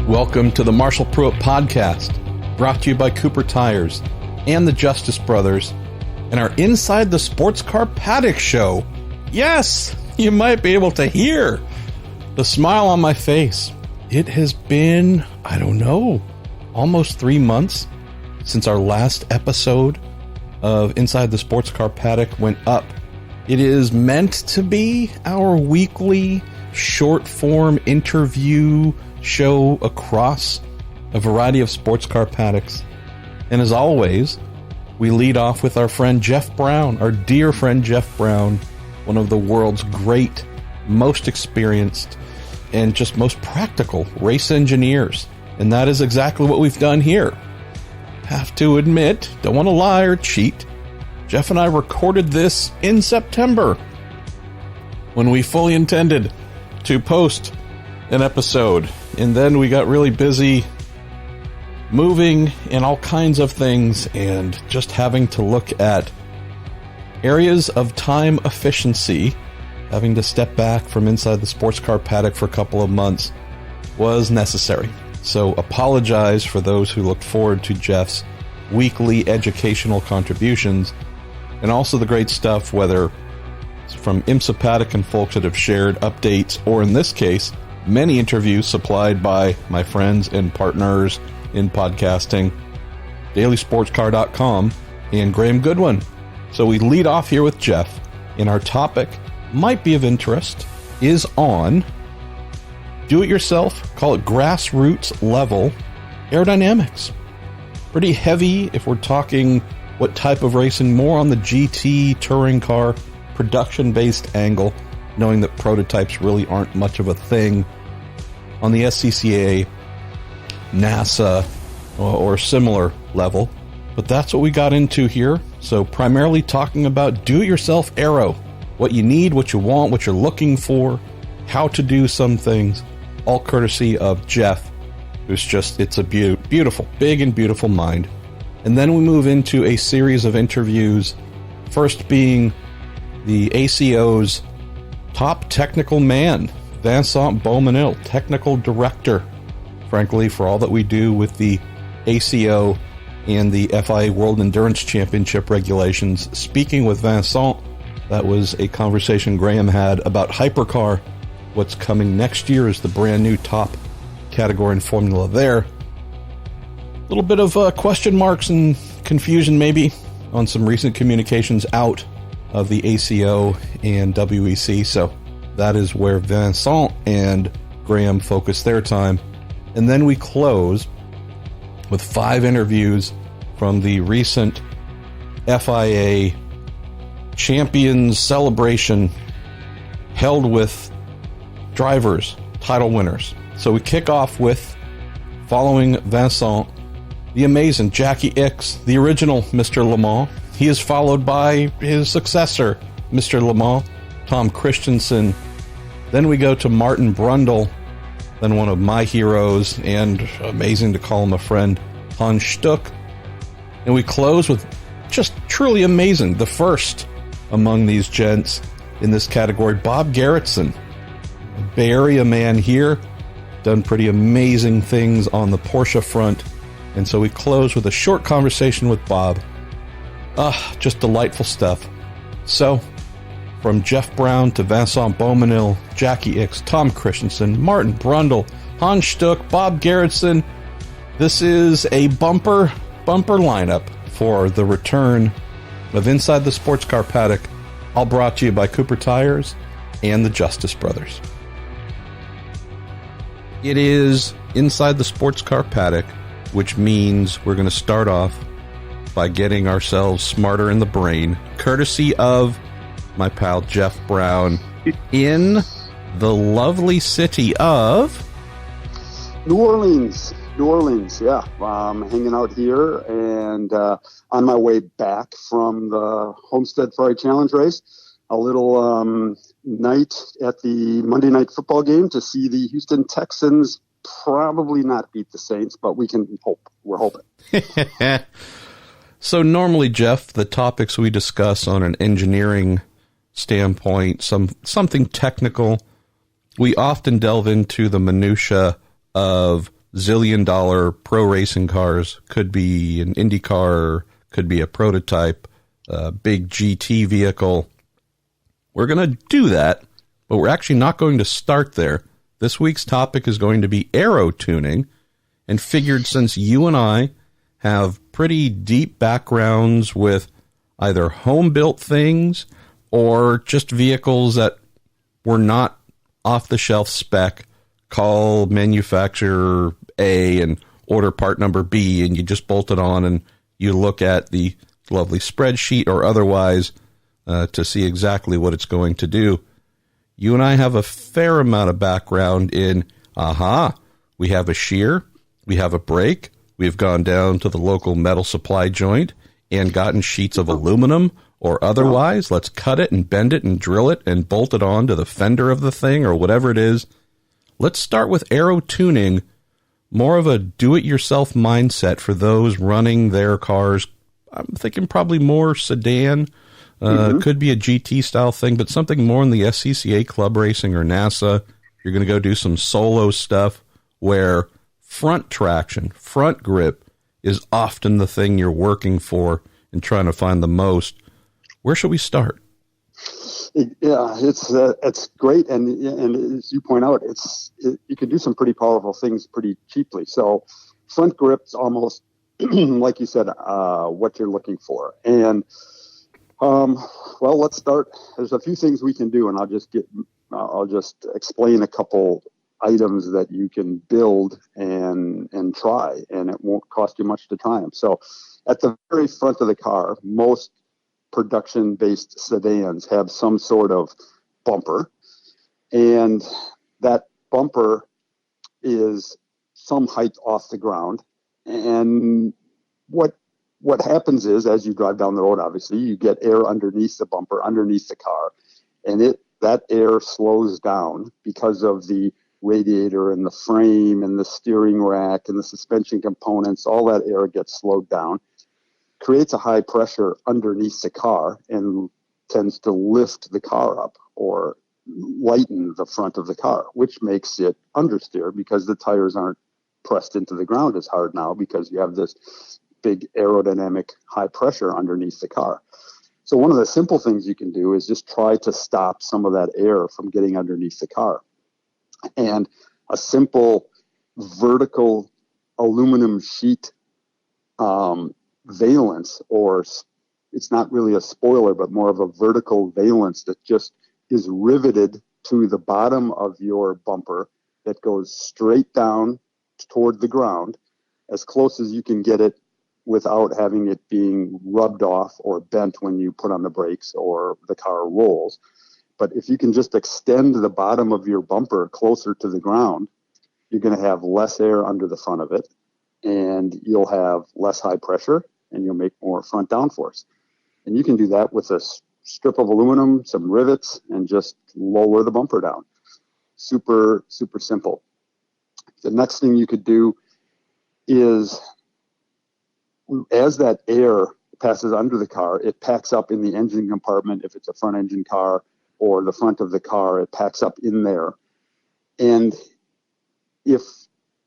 Welcome to the Marshall Pruitt Podcast, brought to you by Cooper Tires and the Justice Brothers, and our Inside the Sports Car Paddock show. Yes, you might be able to hear the smile on my face. It has been, almost 3 months since our last episode of Inside the Sports Car Paddock went up. It is meant to be our weekly short-form interview show across a variety of sports car paddocks. And as always, we lead off with our friend Jeff Braun, our dear friend Jeff Braun, one of the world's great, most experienced, and just most practical race engineers. And that is exactly what we've done here. Have to admit, don't want to lie or cheat, Jeff and I recorded this in September, when we fully intended to post an episode. And then we got really busy moving and all kinds of things, and just having to look at areas of time efficiency, having to step back from Inside the Sports Car Paddock for a couple of months was necessary. So apologize for those who looked forward to Jeff's weekly educational contributions, and also the great stuff, whether it's from IMSA Paddock and folks that have shared updates, or in this case, many interviews supplied by my friends and partners in podcasting, dailysportscar.com, and Graham Goodwin. So we lead off here with Jeff, and our topic might be of interest, is on do-it-yourself, call it grassroots level aerodynamics. Pretty heavy if we're talking what type of racing, more on the GT touring car production-based angle, knowing that prototypes really aren't much of a thing on the SCCA, NASA, or similar level. But that's what we got into here. So primarily talking about do-it-yourself aero, what you need, what you want, what you're looking for, how to do some things, all courtesy of Jeff, who's just, it's a beautiful, big and beautiful mind. And then we move into a series of interviews, first being the ACO's top technical man, Vincent Beaumesnil, technical director, frankly, for all that we do with the ACO and the FIA World Endurance Championship regulations. Speaking with Vincent, that was a conversation Graham had about Hypercar. What's coming next year is the brand new top category and formula there. A little bit of question marks and confusion maybe on some recent communications out of the ACO and WEC, so that is where Vincent and Graham focus their time. And then we close with 5 interviews from the recent FIA Champions Celebration held with drivers, title winners. So we kick off with, following Vincent, the amazing Jacky Ickx, the original Mr. Le Mans. He is followed by his successor, Mr. Le Mans, Tom Kristensen. Then we go to Martin Brundle, then one of my heroes, and amazing to call him a friend, Hans Stuck. And we close with just truly amazing, the first among these gents in this category, Bob Garretson, a Bay Area man here, done pretty amazing things on the Porsche front. And so we close with a short conversation with Bob. Just delightful stuff. So, from Jeff Braun to Vincent Beaumesnil, Jacky Ickx, Tom Kristensen, Martin Brundle, Hans Stuck, Bob Garretson, this is a bumper lineup for the return of Inside the Sports Car Paddock, all brought to you by Cooper Tires and the Justice Brothers. It is Inside the Sports Car Paddock, which means we're going to start off by getting ourselves smarter in the brain, courtesy of my pal Jeff Braun, in the lovely city of New Orleans, yeah. I'm hanging out here and on my way back from the Homestead Ferrari Challenge race, a little night at the Monday Night Football game to see the Houston Texans probably not beat the Saints, but we can hope. We're hoping. So normally, Jeff, the topics we discuss on an engineering standpoint, something technical, we often delve into the minutia of zillion-dollar pro racing cars, could be an Indy car, could be a prototype, a big GT vehicle. We're going to do that, but we're actually not going to start there. This week's topic is going to be aero tuning, and figured since you and I have pretty deep backgrounds with either home-built things or just vehicles that were not off-the-shelf spec, call manufacturer A and order part number B, and you just bolt it on and you look at the lovely spreadsheet or otherwise to see exactly what it's going to do. You and I have a fair amount of background in, we have a shear, we have a brake, we've gone down to the local metal supply joint and gotten sheets of aluminum or otherwise. Let's cut it and bend it and drill it and bolt it on to the fender of the thing or whatever it is. Let's start with aero tuning, more of a do-it-yourself mindset for those running their cars. I'm thinking probably more sedan, could be a GT-style thing, but something more in the SCCA club racing or NASA. You're going to go do some solo stuff where front traction, front grip is often the thing you're working for and trying to find the most. Where should we start? It's great, and as you point out, you can do some pretty powerful things pretty cheaply. So, front grip's almost like you said, what you're looking for. And let's start. There's a few things we can do, and I'll just explain a couple items that you can build and try, and it won't cost you much to try them. So, at the very front of the car, most production-based sedans have some sort of bumper, and that bumper is some height off the ground. And what happens is, as you drive down the road, obviously, you get air underneath the bumper, underneath the car, and that air slows down because of the radiator and the frame and the steering rack and the suspension components. All that air gets slowed down, creates a high pressure underneath the car, and tends to lift the car up or lighten the front of the car, which makes it understeer because the tires aren't pressed into the ground as hard now because you have this big aerodynamic high pressure underneath the car. So one of the simple things you can do is just try to stop some of that air from getting underneath the car. And a simple vertical aluminum sheet valence, or it's not really a spoiler, but more of a vertical valence that just is riveted to the bottom of your bumper that goes straight down toward the ground as close as you can get it without having it being rubbed off or bent when you put on the brakes or the car rolls. But if you can just extend the bottom of your bumper closer to the ground, you're going to have less air under the front of it, and you'll have less high pressure, and you'll make more front downforce. And you can do that with a strip of aluminum, some rivets, and just lower the bumper down. Super, super simple. The next thing you could do is, as that air passes under the car, it packs up in the engine compartment. If it's a front engine car or the front of the car, it packs up in there. And if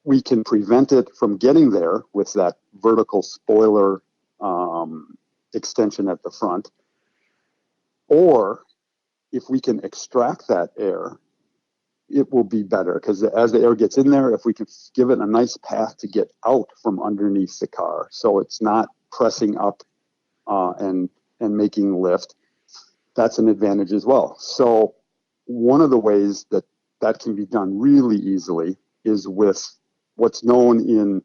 we can prevent it from getting there with that vertical spoiler extension at the front, or if we can extract that air, it will be better, because as the air gets in there, if we can give it a nice path to get out from underneath the car, so it's not pressing up and making lift, that's an advantage as well. So one of the ways that can be done really easily is with what's known in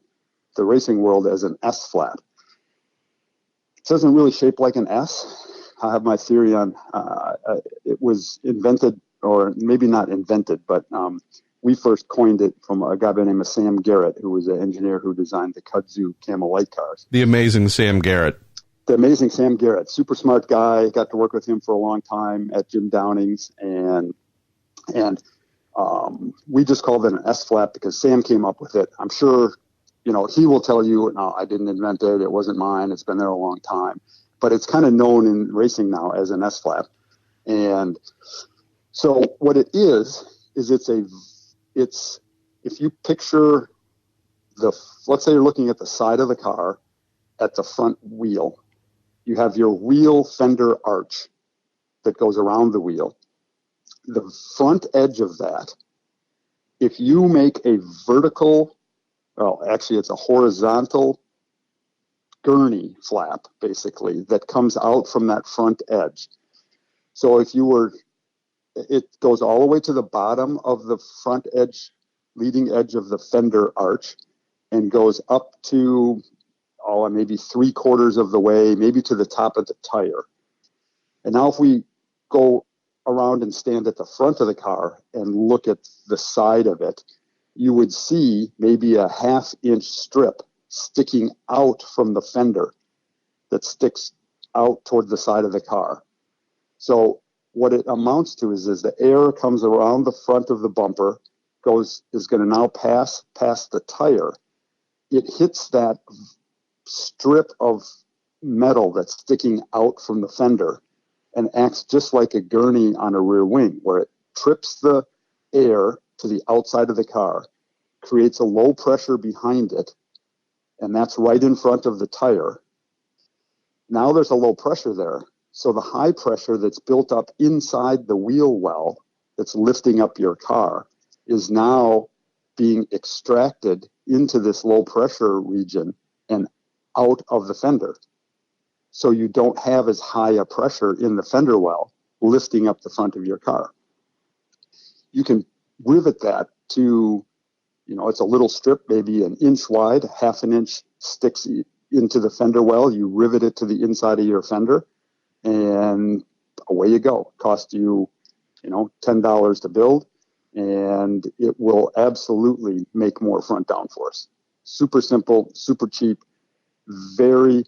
the racing world as an S-flat. It doesn't really shape like an S. I have my theory on it was invented, or maybe not invented, but we first coined it from a guy by the name of Sam Garrett, who was an engineer who designed the Kudzu Camel Light cars. The amazing Sam Garrett. The amazing Sam Garrett, super smart guy. Got to work with him for a long time at Jim Downing's, and we just called it an S-flat because Sam came up with it. I'm sure, he will tell you, no, I didn't invent it. It wasn't mine. It's been there a long time. But it's kind of known in racing now as an S-flat. And so what it is it's if you picture let's say you're looking at the side of the car at the front wheel. You have your wheel fender arch that goes around the wheel. The front edge of that, if you make a vertical, well, actually it's a horizontal gurney flap, basically, that comes out from that front edge. So it goes all the way to the bottom of the front edge, leading edge of the fender arch, and goes up to, maybe 3/4 of the way, maybe to the top of the tire. And now if we go around and stand at the front of the car and look at the side of it, you would see maybe a 1/2-inch strip sticking out from the fender that sticks out toward the side of the car. So what it amounts to is the air comes around the front of the bumper, is going to now pass past the tire. It hits that strip of metal that's sticking out from the fender and acts just like a gurney on a rear wing, where it trips the air to the outside of the car, creates a low pressure behind it, and that's right in front of the tire. Now there's a low pressure there. So the high pressure that's built up inside the wheel well that's lifting up your car is now being extracted into this low pressure region and out of the fender. So you don't have as high a pressure in the fender well lifting up the front of your car. You can rivet that to, it's a little strip, maybe 1 inch wide, 1/2 inch sticks into the fender well. You rivet it to the inside of your fender, and away you go. Cost you, $10 to build, and it will absolutely make more front downforce. Super simple, super cheap, very,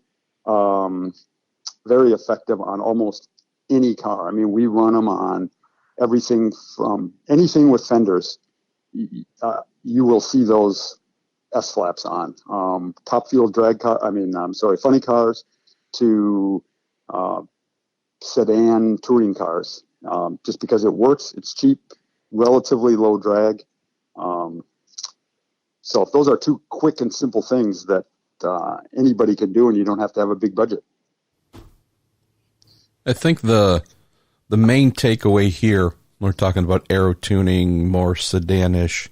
very effective on almost any car. I mean, we run them on everything from anything with fenders. You will see those S-flaps on. Top fuel drag car, funny cars to sedan touring cars. Just because it works, it's cheap, relatively low drag. So those are two quick and simple things that anybody can do, and you don't have to have a big budget. I think the main takeaway here, we're talking about aero tuning, more sedanish,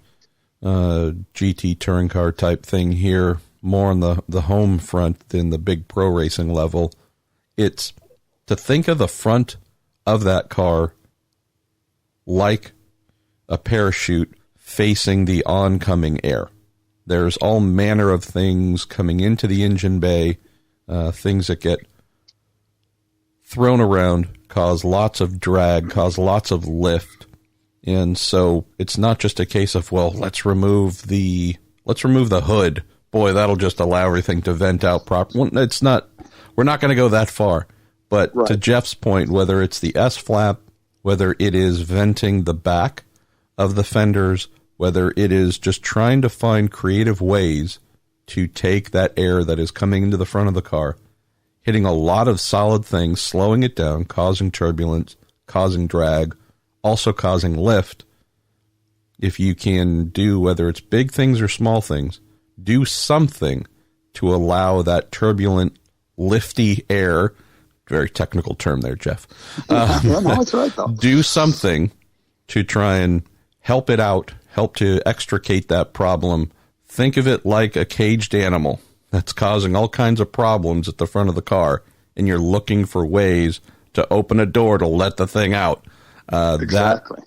GT touring car type thing here, more on the home front than the big pro racing level. It's to think of the front of that car like a parachute facing the oncoming air. There's all manner of things coming into the engine bay, things that get thrown around, cause lots of drag, cause lots of lift. And so it's not just a case of, let's remove the hood. Boy, that'll just allow everything to vent out properly. It's not, we're not going to go that far. But right. To Jeff's point, whether it's the S-flap, whether it is venting the back of the fenders, whether it is just trying to find creative ways to take that air that is coming into the front of the car, hitting a lot of solid things, slowing it down, causing turbulence, causing drag, also causing lift. If you can do, whether it's big things or small things, do something to allow that turbulent, lifty air, very technical term there, Jeff. Yeah, no, it's right, though. Do something to try and help it out, help to extricate that problem. Think of it like a caged animal that's causing all kinds of problems at the front of the car, and you're looking for ways to open a door to let the thing out. Exactly.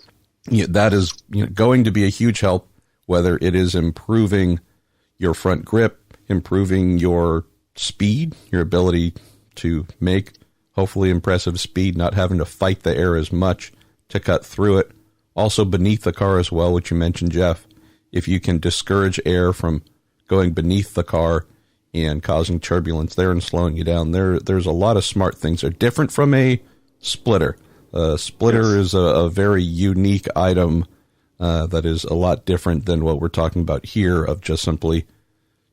That is going to be a huge help, whether it is improving your front grip, improving your speed, your ability to make hopefully impressive speed, not having to fight the air as much to cut through it. Also beneath the car as well, which you mentioned, Jeff. If you can discourage air from going beneath the car and causing turbulence there and slowing you down, there's a lot of smart things. They're different from a splitter. A splitter is a very unique item that is a lot different than what we're talking about here, of just simply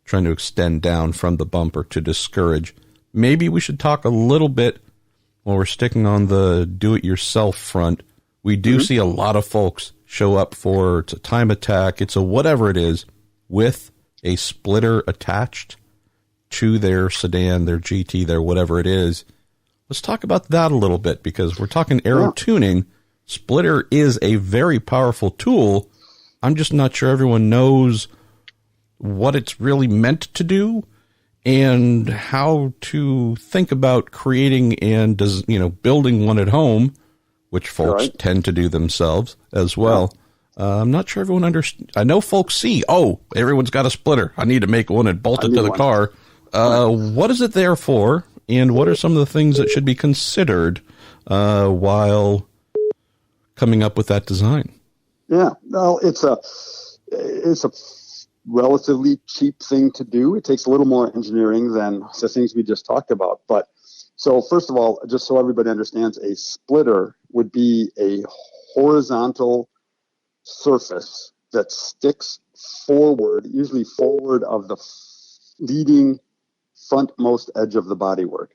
trying to extend down from the bumper to discourage. Maybe we should talk a little bit, while we're sticking on the do-it-yourself front. We do see a lot of folks show up for, it's a time attack, it's a whatever it is, with a splitter attached to their sedan, their GT, their whatever it is. Let's talk about that a little bit, because we're talking aero tuning. Splitter is a very powerful tool. I'm just not sure everyone knows what it's really meant to do and how to think about creating and building one at home, which folks tend to do themselves as well. I'm not sure everyone understands. I know folks see, everyone's got a splitter. I need to make one and bolt it to the car. What is it there for, and what are some of the things that should be considered while coming up with that design? Yeah, well, it's a relatively cheap thing to do. It takes a little more engineering than the things we just talked about. But so first of all, just so everybody understands, a splitter would be a horizontal surface that sticks forward, usually forward of the leading frontmost edge of the bodywork.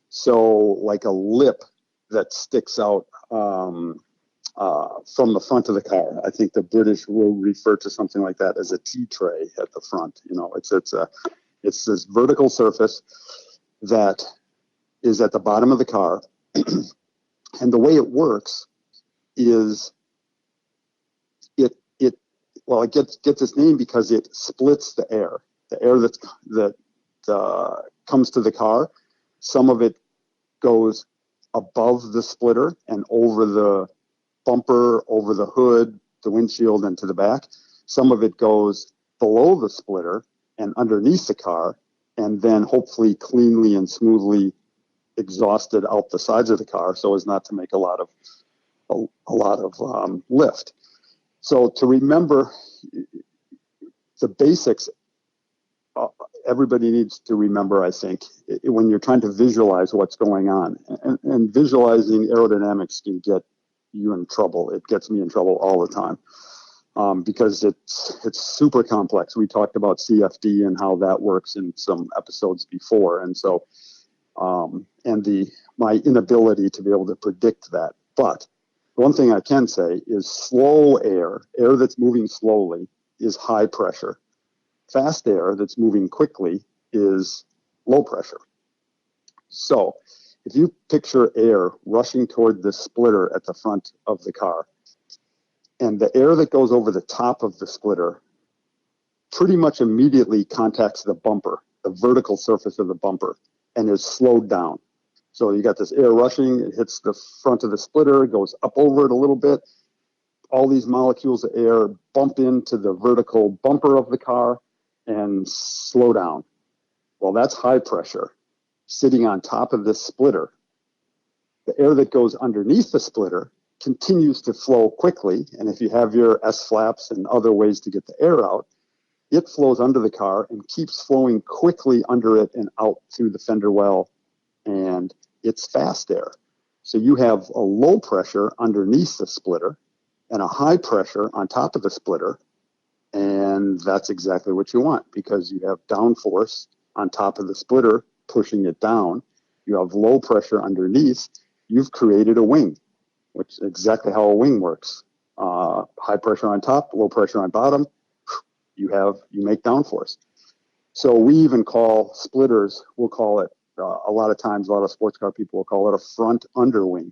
So like a lip that sticks out from the front of the car. I think the British will refer to something like that as a tea tray at the front. It's this vertical surface that is at the bottom of the car. And the way it works is it gets its name because it splits the air that comes to the car. Some of it goes above the splitter and over the bumper, over the hood, the windshield, and to the back. Some of it goes below the splitter and underneath the car, and then hopefully cleanly and smoothly exhausted out the sides of the car so as not to make a lot of lift. So to remember the basics, everybody needs to remember, I think, when you're trying to visualize what's going on. And visualizing aerodynamics can get you in trouble. It gets me in trouble all the time because it's super complex. We talked about CFD and how that works in some episodes before. And so, my inability to be able to predict that. But one thing I can say is slow air that's moving slowly, is high pressure. Fast air that's moving quickly is low pressure. So if you picture air rushing toward the splitter at the front of the car, and the air that goes over the top of the splitter pretty much immediately contacts the bumper, the vertical surface of the bumper, and is slowed down. So you got this air rushing, it hits the front of the splitter, goes up over it a little bit. All these molecules of air bump into the vertical bumper of the car and slow down. Well, that's high pressure sitting on top of this splitter. The air that goes underneath the splitter continues to flow quickly, and if you have your S-flaps and other ways to get the air out, it flows under the car and keeps flowing quickly under it and out through the fender well, and it's fast air. So you have a low pressure underneath the splitter and a high pressure on top of the splitter, and that's exactly what you want because you have downforce on top of the splitter pushing it down. You have low pressure underneath. You've created a wing, which is exactly how a wing works. High pressure on top, low pressure on bottom. You make downforce. So we even call splitters, we'll call it, a lot of sports car people will call it a front underwing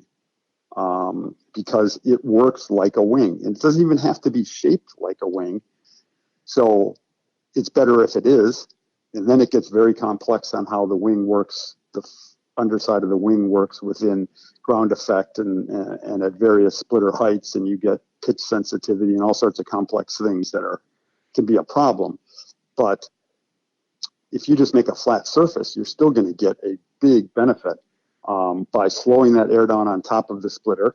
because it works like a wing. And it doesn't even have to be shaped like a wing. So it's better if it is. And then it gets very complex on how the wing works, the underside of the wing works within ground effect and at various splitter heights, and you get pitch sensitivity and all sorts of complex things that can be a problem. But if you just make a flat surface, you're still going to get a big benefit by slowing that air down on top of the splitter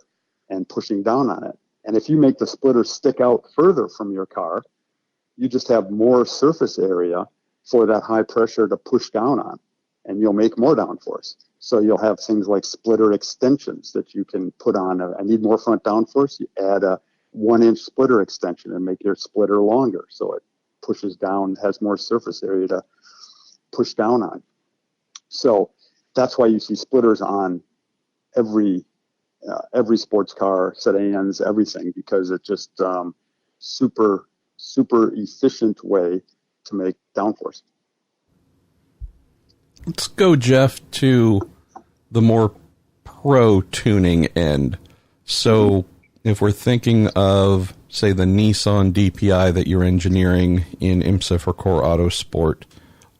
and pushing down on it. And if you make the splitter stick out further from your car, you just have more surface area for that high pressure to push down on, and you'll make more downforce. So you'll have things like splitter extensions that you can put on. I need more front downforce. You add a 1-inch splitter extension and make your splitter longer, so it pushes down, has more surface area to push down on. So that's why you see splitters on every sports car, sedans, everything, because it's just super efficient way make downforce. Let's go, Jeff, to the more pro tuning end. So if we're thinking of, say, the Nissan DPI that you're engineering in IMSA for Core Autosport,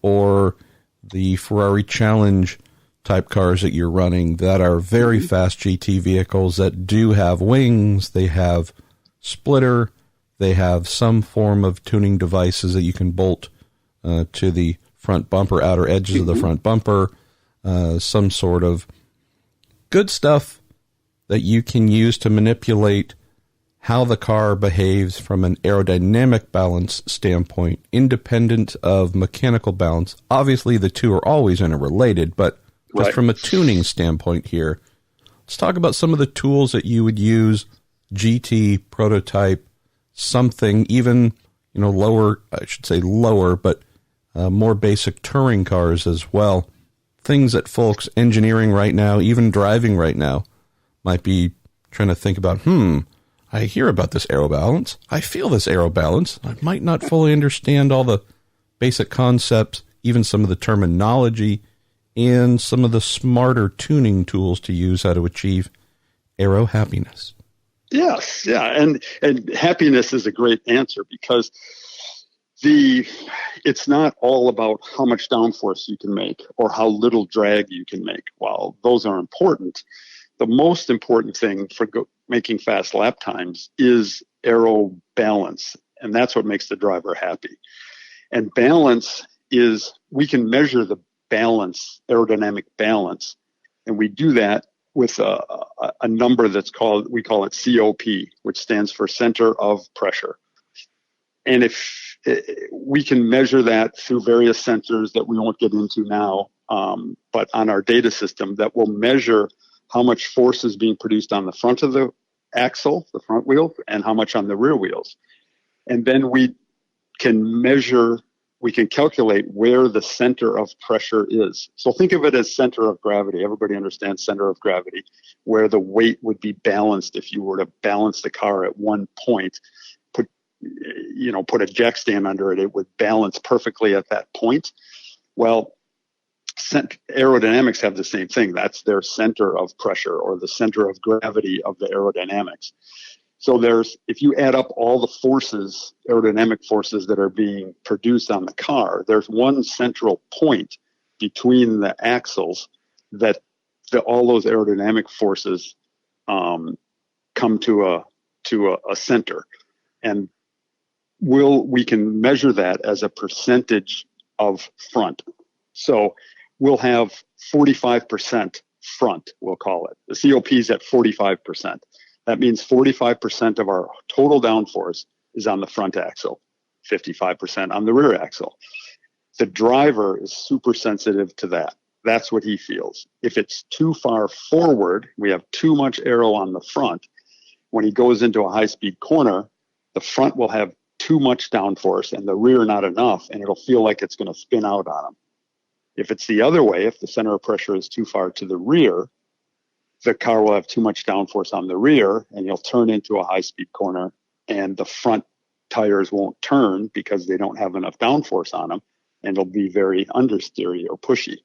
or the Ferrari Challenge type cars that you're running that are very fast GT vehicles that do have wings, they have splitter, they have some form of tuning devices that you can bolt to the front bumper, outer edges of the front bumper, some sort of good stuff that you can use to manipulate how the car behaves from an aerodynamic balance standpoint, independent of mechanical balance. Obviously, the two are always interrelated, but just from a tuning standpoint here, let's talk about some of the tools that you would use, GT, prototype, something even, lower, I should say lower, but more basic touring cars as well. Things that folks engineering right now, even driving right now, might be trying to think about, I hear about this aero balance. I feel this aero balance. I might not fully understand all the basic concepts, even some of the terminology, and some of the smarter tuning tools to use how to achieve aero happiness. Yes, yeah, and happiness is a great answer because it's not all about how much downforce you can make or how little drag you can make. While those are important, the most important thing for making fast lap times is aero balance, and that's what makes the driver happy. And balance is, we can measure the balance, aerodynamic balance, and we do that with a number we call it COP, which stands for center of pressure. And if we can measure that through various sensors that we won't get into now, but on our data system that will measure how much force is being produced on the front of the axle, the front wheel, and how much on the rear wheels. And then we can calculate where the center of pressure is. So think of it as center of gravity. Everybody understands center of gravity, where the weight would be balanced if you were to balance the car at one point. Put a jack stand under it, it would balance perfectly at that point. Well, aerodynamics have the same thing. That's their center of pressure, or the center of gravity of the aerodynamics. So if you add up all the forces, aerodynamic forces that are being produced on the car, there's one central point between the axles that all those aerodynamic forces come to a center. And we can measure that as a percentage of front. So we'll have 45% front, we'll call it. The COP is at 45%. That means 45% of our total downforce is on the front axle, 55% on the rear axle. The driver is super sensitive to that. That's what he feels. If it's too far forward, we have too much aero on the front, when he goes into a high-speed corner, the front will have too much downforce and the rear not enough, and it'll feel like it's going to spin out on him. If it's the other way, if the center of pressure is too far to the rear, the car will have too much downforce on the rear, and you'll turn into a high-speed corner, and the front tires won't turn because they don't have enough downforce on them, and it'll be very understeery or pushy.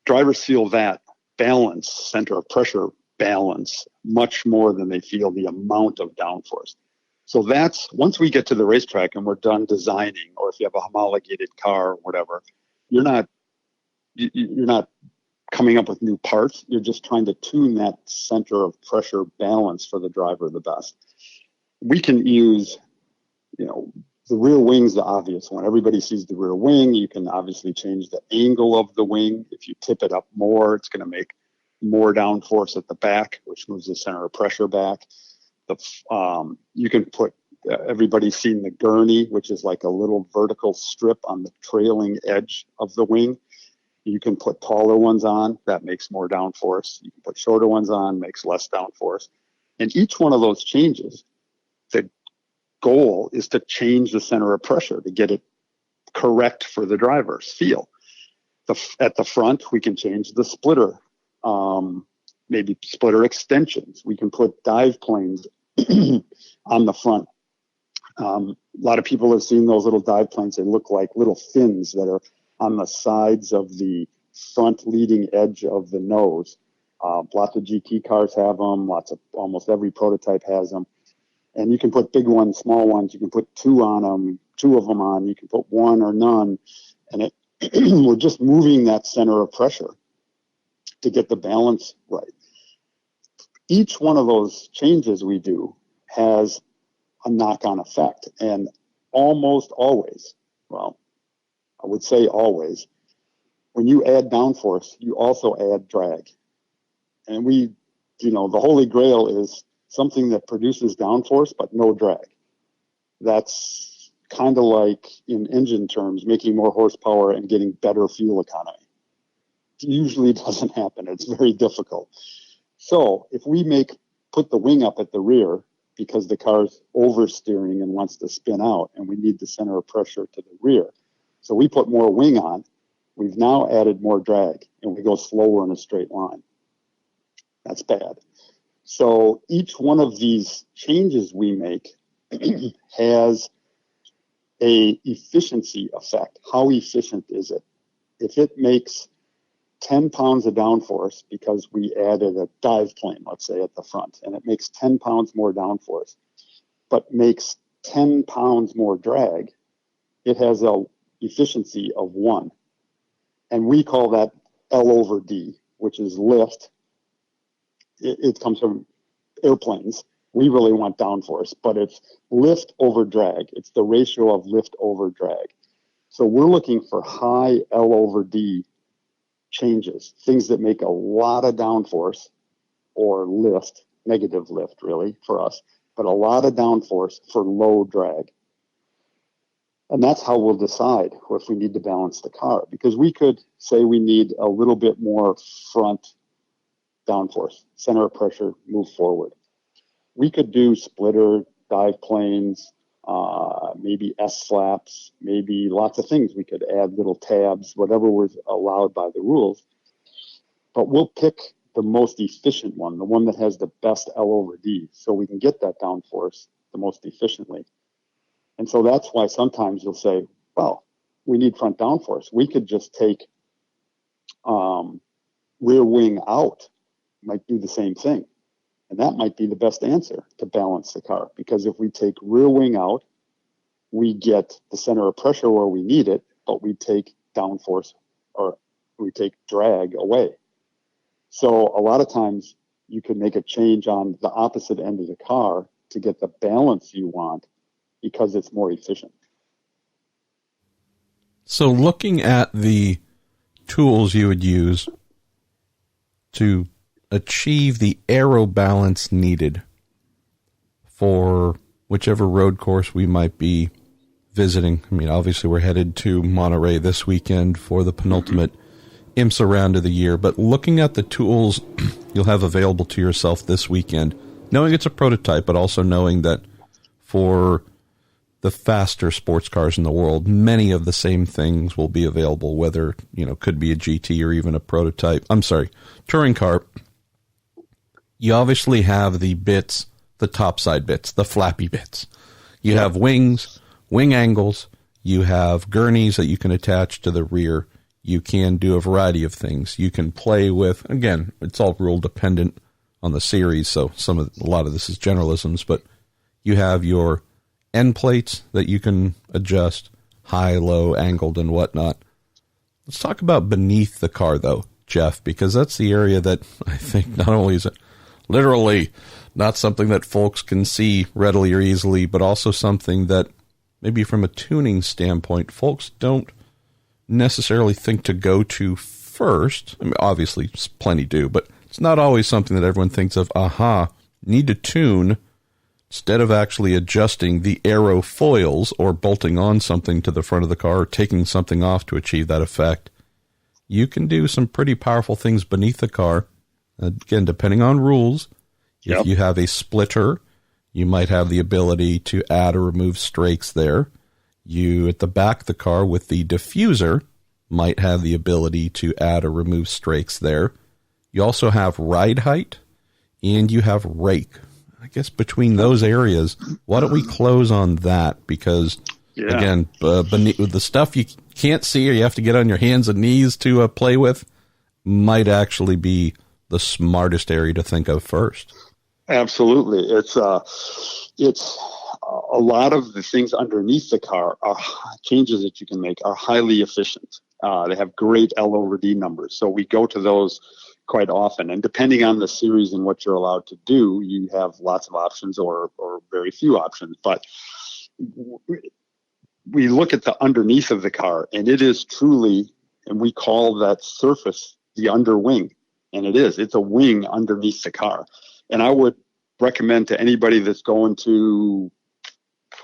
Drivers feel that balance, center of pressure balance, much more than they feel the amount of downforce. So that's, once we get to the racetrack and we're done designing, or if you have a homologated car or whatever, you're not coming up with new parts. You're just trying to tune that center of pressure balance for the driver the best. We can use, the rear wing's the obvious one. Everybody sees the rear wing. You can obviously change the angle of the wing. If you tip it up more, it's going to make more downforce at the back, which moves the center of pressure back. You can put, everybody's seen the gurney, which is like a little vertical strip on the trailing edge of the wing. You can put taller ones on, that makes more downforce. You can put shorter ones on, makes less downforce. And each one of those changes, the goal is to change the center of pressure to get it correct for the driver's feel. At the front, we can change the splitter, maybe splitter extensions. We can put dive planes on the front A lot of people have seen those little dive planes. They look like little fins that are on the sides of the front leading edge of the nose. Lots of GT cars have them. Almost every prototype has them. And you can put big ones, small ones. You can put two of them on. You can put one or none. And we're just moving that center of pressure to get the balance right. Each one of those changes we do has a knock-on effect. And almost always, well, I would say always, when you add downforce, you also add drag. And the holy grail is something that produces downforce but no drag. That's kind of like, in engine terms, making more horsepower and getting better fuel economy. It usually doesn't happen. It's very difficult. So if we put the wing up at the rear because the car's oversteering and wants to spin out, and we need the center of pressure to the rear, so we put more wing on, we've now added more drag, and we go slower in a straight line. That's bad. So each one of these changes we make has a efficiency effect. How efficient is it? If it makes 10 pounds of downforce because we added a dive plane, let's say, at the front, and it makes 10 pounds more downforce, but makes 10 pounds more drag, it has a efficiency of 1. And we call that L over D, which is lift. It comes from airplanes. We really want downforce, but it's lift over drag. It's the ratio of lift over drag. So we're looking for high L over D changes, things that make a lot of downforce or lift, negative lift really for us, but a lot of downforce for low drag. And that's how we'll decide if we need to balance the car, because we could say we need a little bit more front downforce, center of pressure, move forward. We could do splitter, dive planes, maybe S-flaps, maybe lots of things. We could add little tabs, whatever was allowed by the rules. But we'll pick the most efficient one, the one that has the best L over D, so we can get that downforce the most efficiently. And so that's why sometimes you'll say, well, we need front downforce. We could just take rear wing out, might do the same thing. And that might be the best answer to balance the car, because if we take rear wing out, we get the center of pressure where we need it, but we take downforce or we take drag away. So a lot of times you can make a change on the opposite end of the car to get the balance you want because it's more efficient. So looking at the tools you would use to achieve the aero balance needed for whichever road course we might be visiting. I mean, obviously we're headed to Monterey this weekend for the penultimate IMSA round of the year, but looking at the tools you'll have available to yourself this weekend, knowing it's a prototype, but also knowing that for the faster sports cars in the world, many of the same things will be available, whether, could be a GT or even a prototype. Touring car. You obviously have the bits, the topside bits, the flappy bits. You have wings, wing angles. You have gurneys that you can attach to the rear. You can do a variety of things. You can play with, again, it's all rule dependent on the series, so a lot of this is generalisms, but you have your end plates that you can adjust, high, low, angled, and whatnot. Let's talk about beneath the car, though, Jeff, because that's the area that I think not only is it literally not something that folks can see readily or easily, but also something that maybe from a tuning standpoint, folks don't necessarily think to go to first. I mean, obviously, plenty do, but it's not always something that everyone thinks of, need to tune. Instead of actually adjusting the aero foils or bolting on something to the front of the car or taking something off to achieve that effect, you can do some pretty powerful things beneath the car. Again, depending on rules, if you have a splitter, you might have the ability to add or remove strakes there. You, at the back of the car with the diffuser, might have the ability to add or remove strakes there. You also have ride height, and you have rake. I guess between those areas, why don't we close on that? Because, again, beneath, the stuff you can't see or you have to get on your hands and knees to play with might actually be the smartest area to think of first. Absolutely. It's a lot of the things underneath the car are changes that you can make are highly efficient. They have great L over D numbers. So we go to those quite often. And depending on the series and what you're allowed to do, you have lots of options or very few options. But we look at the underneath of the car, and it is truly, and we call that surface the underwing. And it's a wing underneath the car. And I would recommend to anybody that's going to,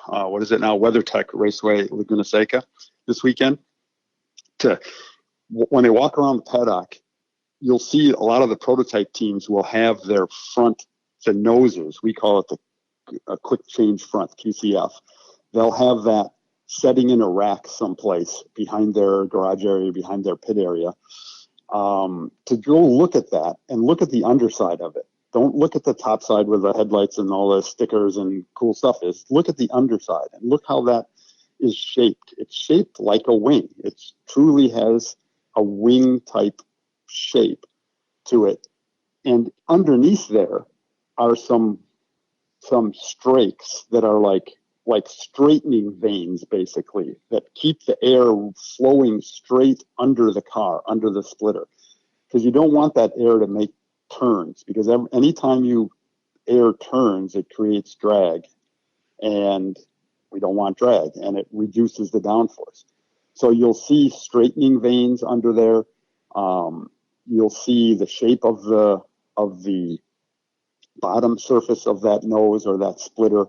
what is it now, WeatherTech Raceway Laguna Seca this weekend, when they walk around the paddock, you'll see a lot of the prototype teams will have their front, the noses, we call it a quick change front, QCF. They'll have that setting in a rack someplace behind their garage area, behind their pit area, to go look at that and look at the underside of it. Don't look at the top side where the headlights and all the stickers and cool stuff is. Look at the underside and look how that is shaped. It's shaped like a wing. It truly has a wing type shape to it. And underneath there are some strakes that are like straightening veins, basically, that keep the air flowing straight under the car, under the splitter. Because you don't want that air to make turns, because anytime air turns, it creates drag, and we don't want drag, and it reduces the downforce. So you'll see straightening veins under there. You'll see the shape of the bottom surface of that nose or that splitter,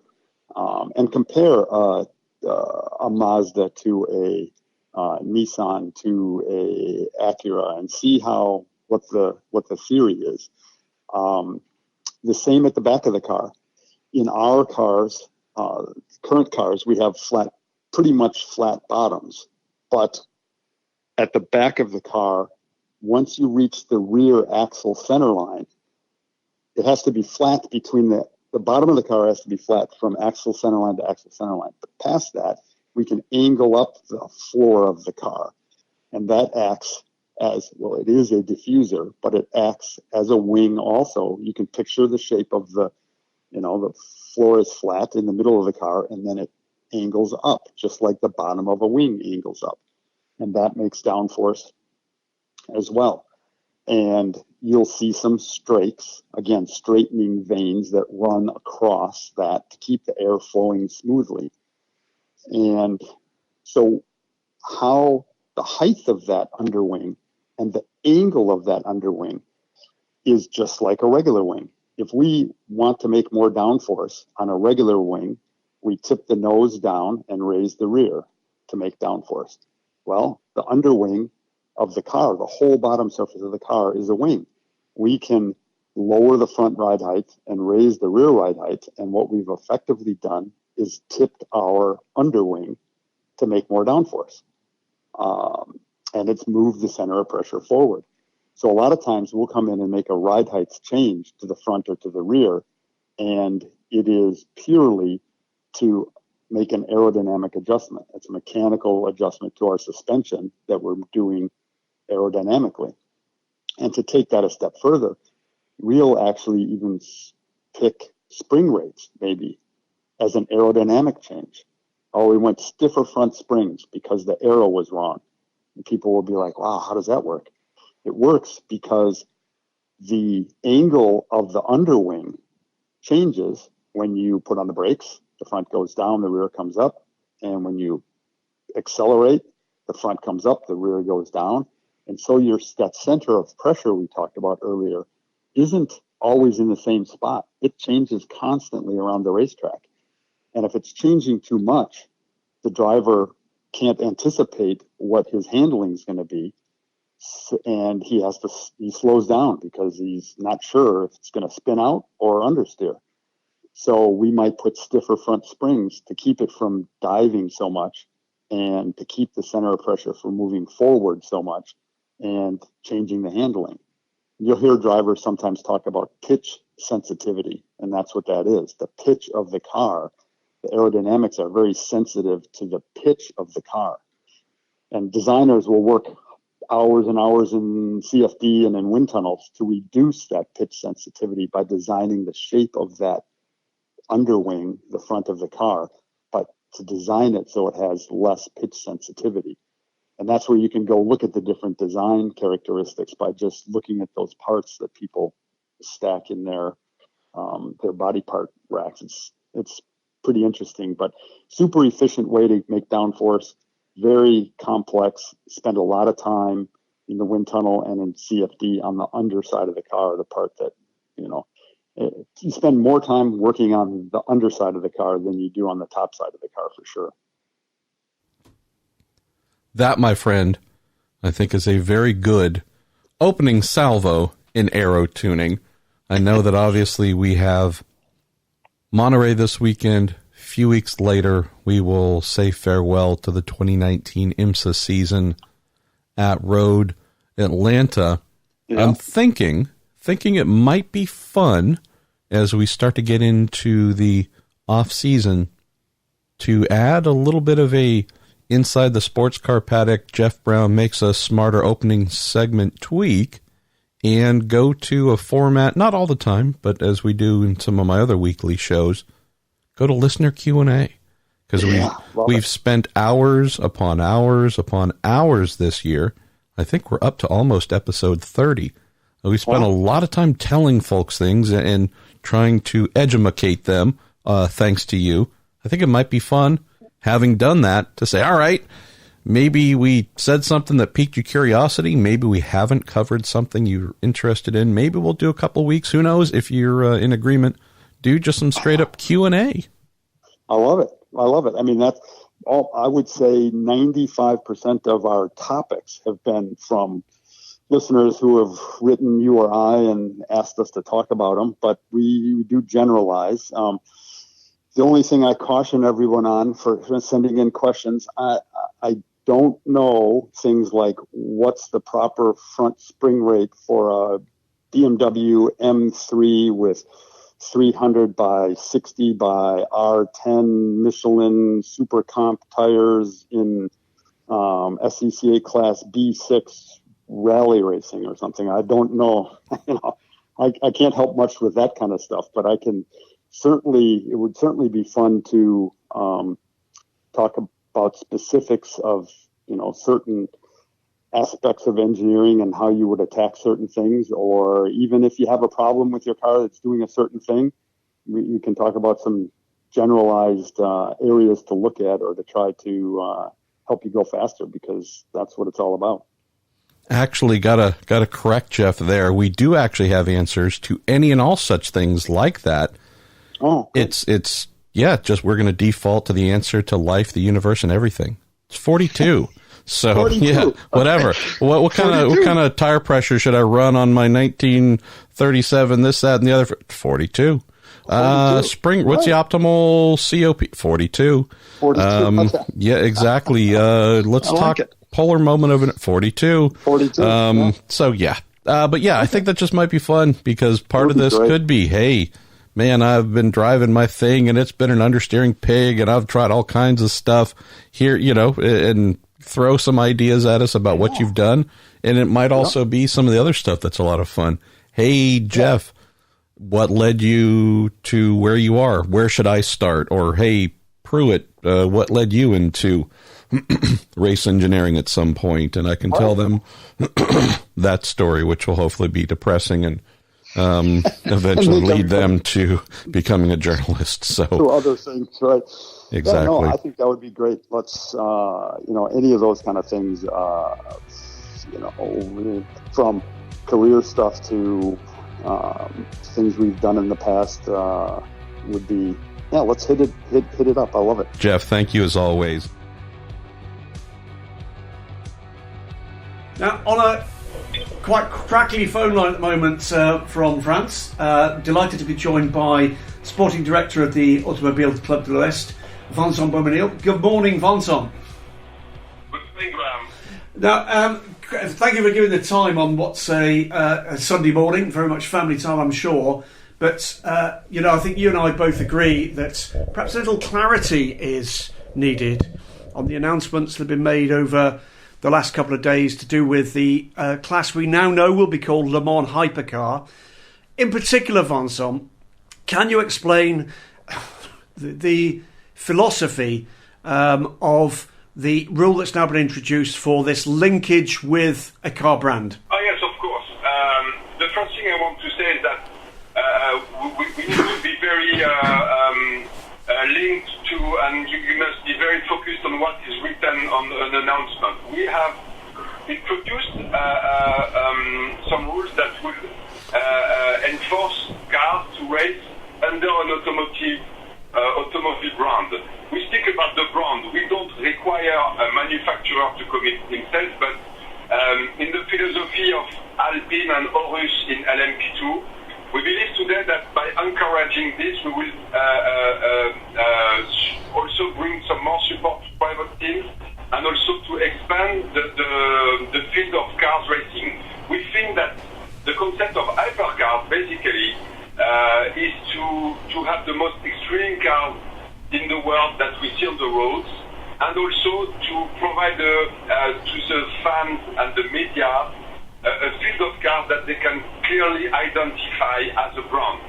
and compare a Mazda to a Nissan to a Acura, and see what the theory is. The same at the back of the car. In our cars, current cars, we have pretty much flat bottoms, but at the back of the car, once you reach the rear axle center line, it has to be flat between the bottom of the car has to be flat from axle center line to axle center line. But past that, we can angle up the floor of the car, and that acts as, well, it is a diffuser, but it acts as a wing also. You can picture the shape of the floor is flat in the middle of the car, and then it angles up, just like the bottom of a wing angles up. And that makes downforce as well. And you'll see some strakes, again, straightening veins that run across that to keep the air flowing smoothly. And so how the height of that underwing and the angle of that underwing is just like a regular wing. If we want to make more downforce on a regular wing, we tip the nose down and raise the rear to make downforce. Well, the underwing of the car, the whole bottom surface of the car, is a wing. We can lower the front ride height and raise the rear ride height, and what we've effectively done is tipped our underwing to make more downforce. And it's moved the center of pressure forward. So a lot of times we'll come in and make a ride height change to the front or to the rear, and it is purely to make an aerodynamic adjustment. It's a mechanical adjustment to our suspension that we're doing aerodynamically. And to take that a step further, we'll actually even pick spring rates maybe as an aerodynamic change. Oh, we went stiffer front springs because the aero was wrong. And people will be like, wow, how does that work? It works because the angle of the underwing changes when you put on the brakes. The front goes down, the rear comes up. And when you accelerate, the front comes up, the rear goes down. And so that center of pressure we talked about earlier isn't always in the same spot. It changes constantly around the racetrack. And if it's changing too much, the driver can't anticipate what his handling is going to be. And he slows down because he's not sure if it's going to spin out or understeer. So we might put stiffer front springs to keep it from diving so much and to keep the center of pressure from moving forward so much and changing the handling. you'll hear drivers sometimes talk about pitch sensitivity, and that's what that is. The pitch of the car, the aerodynamics are very sensitive to the pitch of the car. And designers will work hours and hours in CFD and in wind tunnels to reduce that pitch sensitivity by designing the shape of that underwing, the front of the car, but to design it so it has less pitch sensitivity. And that's where you can go look at the different design characteristics by just looking at those parts that people stack in their body part racks. It's pretty interesting, but super efficient way to make downforce. Very complex. Spend a lot of time in the wind tunnel and in CFD on the underside of the car, the part that, you spend more time working on the underside of the car than you do on the top side of the car for sure. That, my friend, I think is a very good opening salvo in Aero Tuning. I know that obviously we have Monterey this weekend. A few weeks later, we will say farewell to the 2019 IMSA season at Road Atlanta. Yeah. I'm thinking it might be fun as we start to get into the off season to add a little bit of a inside the sports car paddock, Jeff Braun makes a smarter opening segment tweak and go to a format, not all the time, but as we do in some of my other weekly shows, go to listener Q&A, because we've spent hours upon hours upon hours this year. I think we're up to almost episode 30. We spent a lot of time telling folks things and trying to educate them, thanks to you. I think it might be fun, having done that, to say, all right, maybe we said something that piqued your curiosity. Maybe we haven't covered something you're interested in. Maybe we'll do a couple of weeks. Who knows? If you're in agreement, do just some straight up Q&A. I love it. I mean, that's all. I would say 95% of our topics have been from listeners who have written you or I and asked us to talk about them, but we do generalize. The only thing I caution everyone on for sending in questions, I don't know things like what's the proper front spring rate for a BMW M3 with 300 by 60 by R10 Michelin Super Comp tires in SCCA Class B6 rally racing or something. I don't know. I can't help much with that kind of stuff, but it would certainly be fun to talk about specifics of, certain aspects of engineering and how you would attack certain things, or even if you have a problem with your car that's doing a certain thing, you can talk about some generalized areas to look at or to try to help you go faster, because that's what it's all about. Actually, gotta correct Jeff there. We do actually have answers to any and all such things like that. Oh, good. It's we're going to default to the answer to life, the universe, and everything. It's 42. So 42. Yeah, whatever. Okay. What kind of tire pressure should I run on my 1937? This, that, and the other. 42. 42. Spring. What's the optimal COP? 42. 42. Okay. Yeah, exactly. Let's talk polar moment of it. 42. 42. Yeah. So yeah. But yeah, I think that just might be fun, because part of this could be, hey, man, I've been driving my thing and it's been an understeering pig and I've tried all kinds of stuff here, and throw some ideas at us about what you've done. And it might also be some of the other stuff that's a lot of fun. Hey, Jeff, what led you to where you are? Where should I start? Or, hey, Pruitt, what led you into race engineering at some point? And I can tell them that story, which will hopefully be depressing and eventually lead them to becoming a journalist. So to other things, right? Exactly. Yeah, no, I think that would be great. Let's, any of those kind of things, from career stuff to things we've done in the past, would be, let's hit it up. I love it. Jeff, thank you as always. Now, on a quite crackly phone line at the moment from France, delighted to be joined by Sporting Director of the Automobile Club de l'Ouest, Vincent Beaumesnil. Good morning, Vincent. Good morning, Graham. Now, thank you for giving the time on what's a Sunday morning. Very much family time, I'm sure. But, I think you and I both agree that perhaps a little clarity is needed on the announcements that have been made over the last couple of days to do with the class we now know will be called Lebon Hypercar. In particular, Vincent, can you explain the philosophy of the rule that's now been introduced for this linkage with a car brand? Oh, yes, of course. The first thing I want to say is that we need to be very linked to, and you must be very focused on what is written on an announcement. We have introduced some rules that will enforce cars to race under an automobile brand. We speak about the brand. We don't require a manufacturer to commit himself, but in the philosophy of Alpine and Horus in LMP2, we believe today that by encouraging this, we will also bring some more support to private teams and also to expand the field of cars racing. We think that the concept of hypercars basically is to have the most extreme cars in the world that we see on the roads, and also to provide to the fans and the media a field of cars that they can clearly identify as a brand.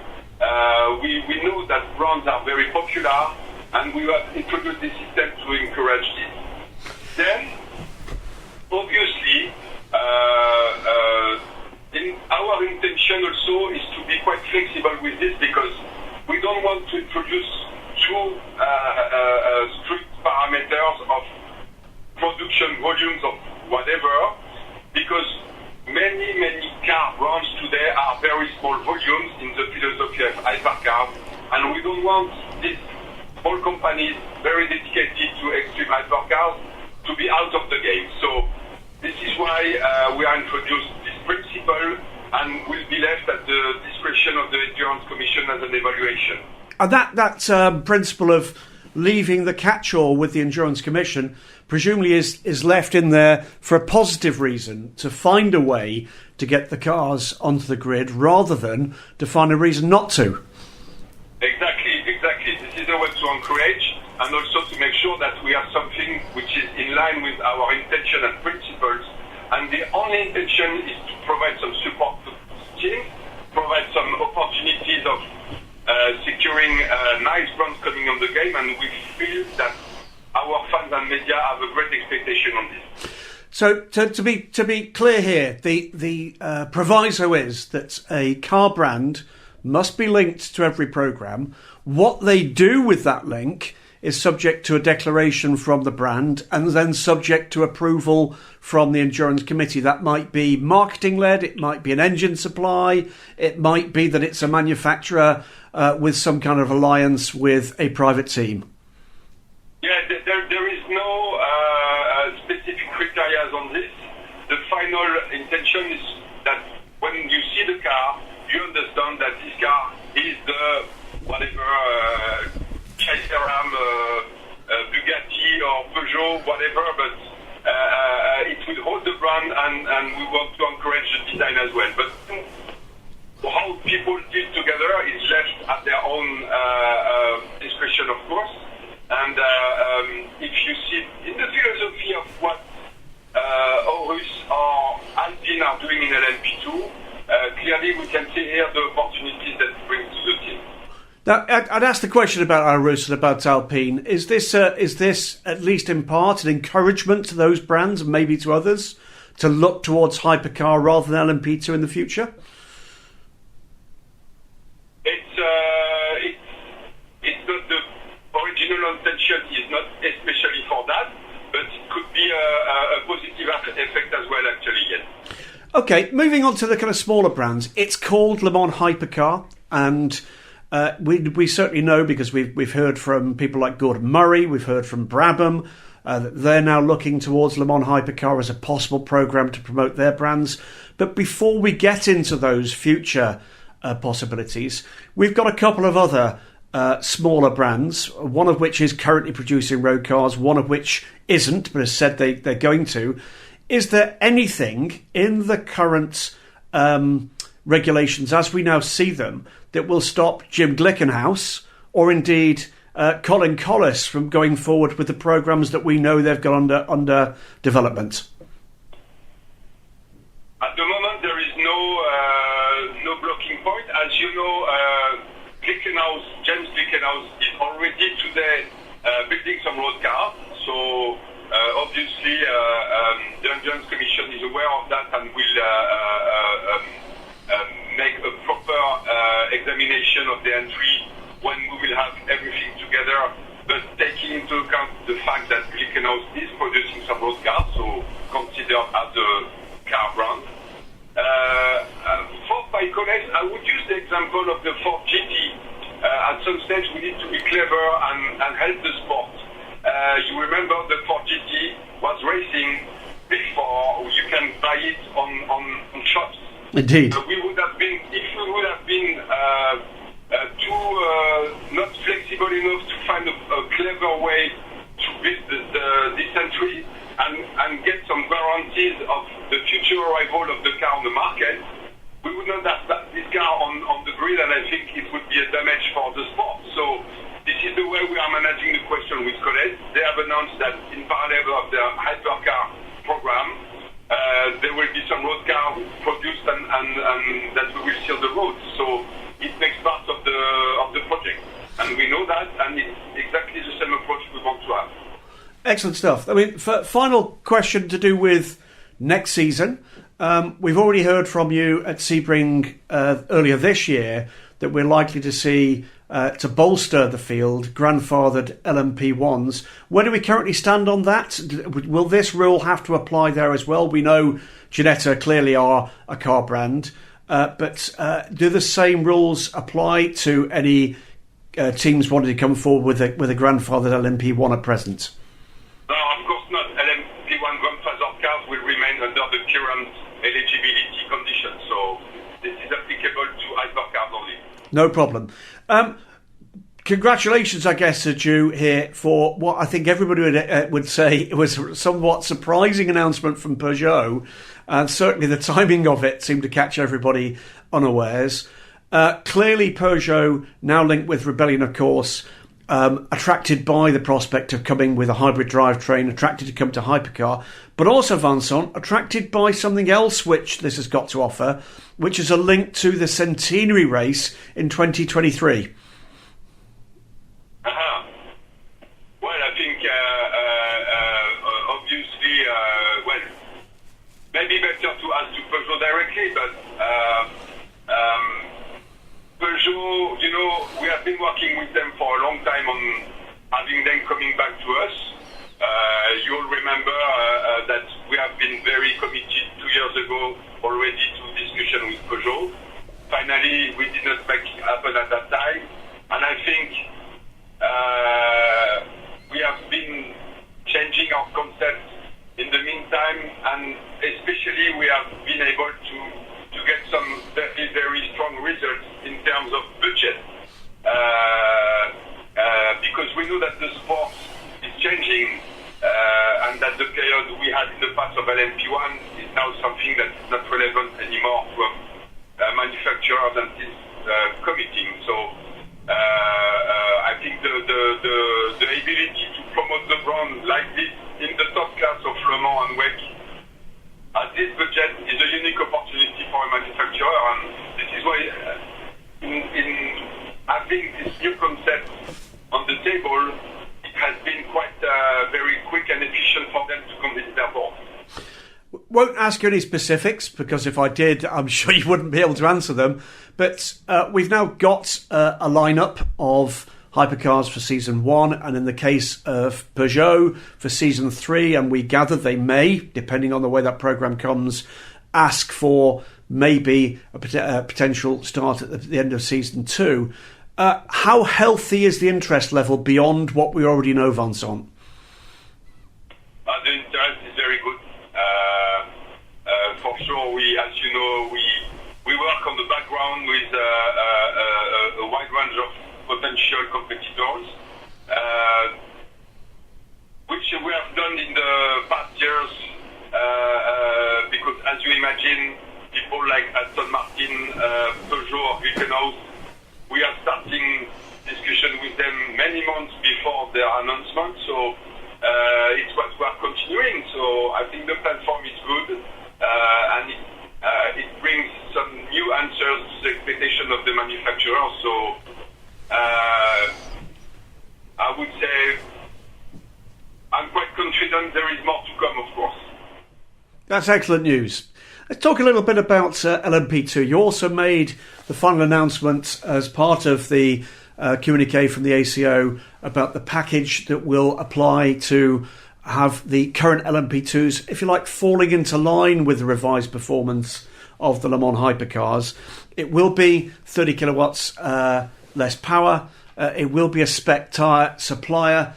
We know that brands are very popular, and we have introduced this system to encourage this. Then, obviously, our intention also is to be quite flexible with this, because we don't want to introduce too strict parameters of production volumes of whatever, because many car brands today are very small volumes in the philosophy of hypercars, and we don't want these small companies very dedicated to extreme hypercars to be out of the game. So this is why we are introduced this principle, and will be left at the discretion of the Endurance Commission as an evaluation. And that principle of leaving the catch-all with the Endurance Commission presumably is left in there for a positive reason, to find a way to get the cars onto the grid rather than to find a reason not to. Exactly. This is a way to encourage, and also to make sure that we have something which is in line with our intention and principles. And the only intention is to provide some support to the team, provide some opportunities of securing nice brands coming on the game, and we feel that our fans and media have a great expectation on this. So to be clear here, the proviso is that a car brand must be linked to every programme. What they do with that link is subject to a declaration from the brand, and then subject to approval from the Endurance Committee. That might be marketing-led, it might be an engine supply, it might be that it's a manufacturer with some kind of alliance with a private team. Yeah, there is no specific criteria on this. The final intention is that when you see the car, you understand that this car is the whatever Caterham, Bugatti or Peugeot, whatever, but it will hold the brand, and we want to encourage the design as well. But how people deal together is left at their own discretion, of course. And if you see in the philosophy of what Horus or Alpine are doing in LMP2, clearly we can see here the opportunities that it brings to the team. Now, I'd ask the question about Horus and about Alpine. Is this at least in part an encouragement to those brands and maybe to others to look towards hypercar rather than LMP2 in the future? It's not the original intention. Is not especially for that, but it could be a positive effect as well. Actually, yes. Okay, moving on to the kind of smaller brands. It's called Lebon Hypercar, and we certainly know, because we've heard from people like Gordon Murray, we've heard from Brabham, that they're now looking towards Lebon Hypercar as a possible programme to promote their brands. But before we get into those future possibilities, we've got a couple of other smaller brands, one of which is currently producing road cars, one of which isn't, but has said they're going to. is there anything in the current regulations as we now see them that will stop Jim Glickenhaus or indeed Colin Collis from going forward with the programmes that we know they've got under development? At the moment, there is no blocking point. As you know, James Glickenhaus is already today building some road cars. So obviously, the Endurance Commission is aware of that and will make a proper examination of the entry when we will have everything together. But taking into account the fact that Glickenhaus is producing some road cars, so considered as a car brand. Ford by Collis, I would use the example of the Ford GT. At some stage, we need to be clever and help the sport. You remember the Ford GT was racing before you can buy it on shops. Indeed. If we would have been not flexible enough to find a clever way to build this entry and get some guarantees of the future arrival of the car on the market, we would not have this car on the grid, and I think it would be a damage for the sport. So this is the way we are managing the question with Colette. They have announced that in parallel of the hypercar program, there will be some road cars produced and that we will seal the roads. So it makes part of the project, and we know that, and it's exactly the same approach we want to have. Excellent stuff. I mean, final question to do with next season. We've already heard from you at Sebring earlier this year that we're likely to see, to bolster the field, grandfathered LMP1s. Where do we currently stand on that? Will this rule have to apply there as well? We know Ginetta clearly are a car brand, but do the same rules apply to any teams wanting to come forward with a grandfathered LMP1 at present? No, of course not. LMP1 grandfathered cars will remain under the current eligibility conditions, so this is applicable to hypercars only. No problem. Congratulations, I guess, are due here for what I think everybody would say it was a somewhat surprising announcement from Peugeot, and certainly the timing of it seemed to catch everybody unawares. Clearly, Peugeot, now linked with Rebellion, of course, attracted by the prospect of coming with a hybrid drivetrain, attracted to come to hypercar, but also, Vincent, attracted by something else which this has got to offer, which is a link to the centenary race in 2023. Well, I think, obviously, maybe better to ask to Peugeot directly, but Peugeot, we have been working with them for a long time on having them coming back to us. You'll remember that we have been very committed 2 years ago already to discussion with Peugeot. Finally, we did not make it happen at that time, and I think we have been changing our concept in the meantime, and especially we have been able to get some very, very strong results in terms of budget, because we know that the sport is changing, and that the period we had in the past of LMP1 is now something that is not relevant anymore from manufacturers and is committing. So I think the ability to promote the brand like this in the top class of Le Mans and WEC at this budget is a unique opportunity for a manufacturer, and this is why in having this new concept on the table, it has been quite very quick and efficient for them to convince their board. Won't ask you any specifics, because if I did, I'm sure you wouldn't be able to answer them. But we've now got a lineup of hypercars for Season 1, and in the case of Peugeot for Season 3, and we gather they may, depending on the way that programme comes, ask for maybe a potential start at the end of Season 2. How healthy is the interest level beyond what we already know, Vincent? The interest is very good. For sure, as you know, we work on the background with a wide range of potential competitors, which we have done in the past years as you imagine, people like Aston Martin, Peugeot, or Glickenhaus, we are starting discussion with them many months before their announcement, so it's what we are continuing. So I think the platform is good, and it brings some new answers to the expectation of the manufacturer. So I would say I'm quite confident there is more to come, of course. That's excellent news. Let's talk a little bit about LMP2. You also made the final announcement as part of the communique from the ACO about the package that will apply to have the current LMP2s, if you like, falling into line with the revised performance of the Lebon Hypercars. It will be 30 kilowatts less power. It will be a spec tyre supplier.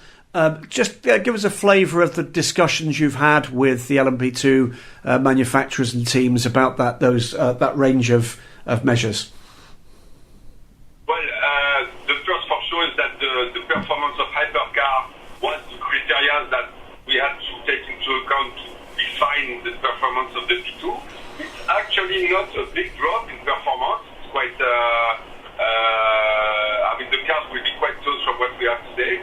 Just give us a flavour of the discussions you've had with the LMP2 manufacturers and teams about that range of measures. Well, the first for sure is that the performance of hypercar was the criteria that we had to take into account to define the performance of the P2. It's actually not a big drop in performance. It's quite, the cars will be quite close from what we have today.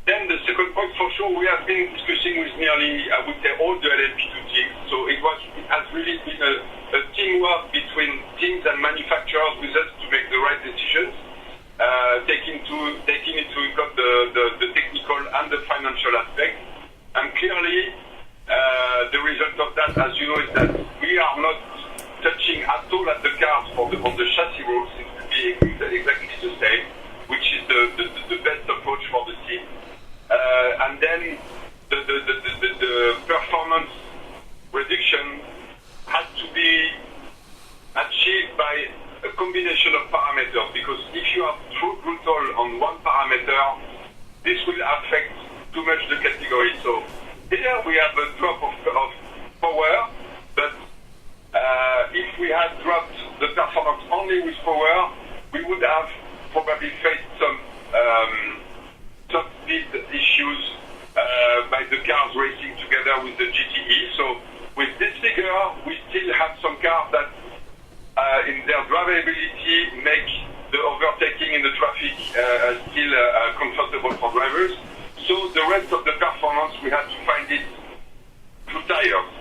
Then the second point, for sure, we have been discussing with nearly, I would say, all the LMP2 teams. So it has really been a teamwork between teams and manufacturers with us to make the right decisions, taking into account the technical and the financial aspect. And clearly, the result of that, as you know, is that we are not touching at all at the cars on the chassis rules. It will be exactly the same, which is the best approach for the team. And then the performance reduction has to be achieved by a combination of parameters, because if you are too brutal on one parameter, this will affect too much the category. So here we have a drop of power, but if we had dropped the performance only with power, we would have probably faced some top speed issues by the cars racing together with the GTE. So with this figure, we still have some cars that in their drivability make the overtaking in the traffic still comfortable for drivers. So the rest of the performance, we have to find it through tires.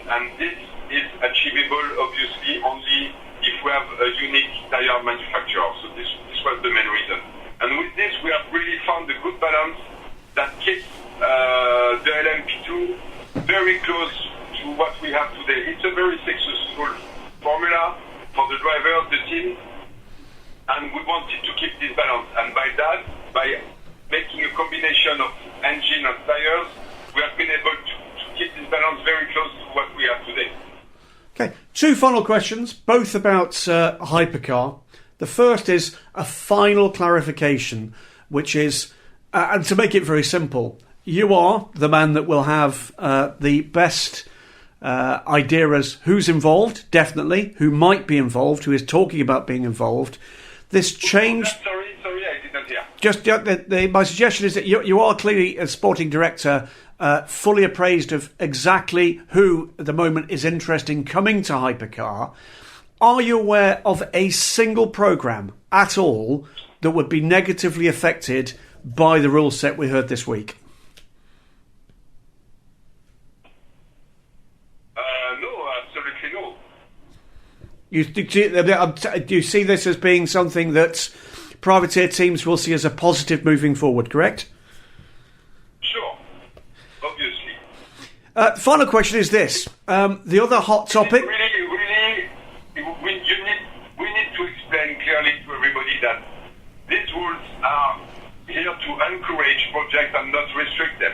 And this is achievable, obviously, only if we have a unique tire manufacturer. So this was the main reason. And with this, we have really found a good balance that keeps the LMP2 very close to what we have today. It's a very successful formula for the drivers, the team, and we wanted to keep this balance. And by making a combination of engine and tires, we have been able to keep this balance very close to what we have today. Okay, two final questions, both about Hypercar. The first is a final clarification, which is, and to make it very simple, you are the man that will have the best idea as who's involved, definitely, who might be involved, who is talking about being involved. This change... Sorry, I did not hear. My suggestion is that you are clearly, as sporting director, fully appraised of exactly who at the moment is interested in coming to Hypercar. Are you aware of a single programme at all that would be negatively affected by the rule set we heard this week? No, absolutely no. Do you see this as being something that privateer teams will see as a positive moving forward, correct? Sure, obviously. Final question is this. The other hot topic... We need to explain clearly to everybody that these rules are here to encourage projects and not restrict them.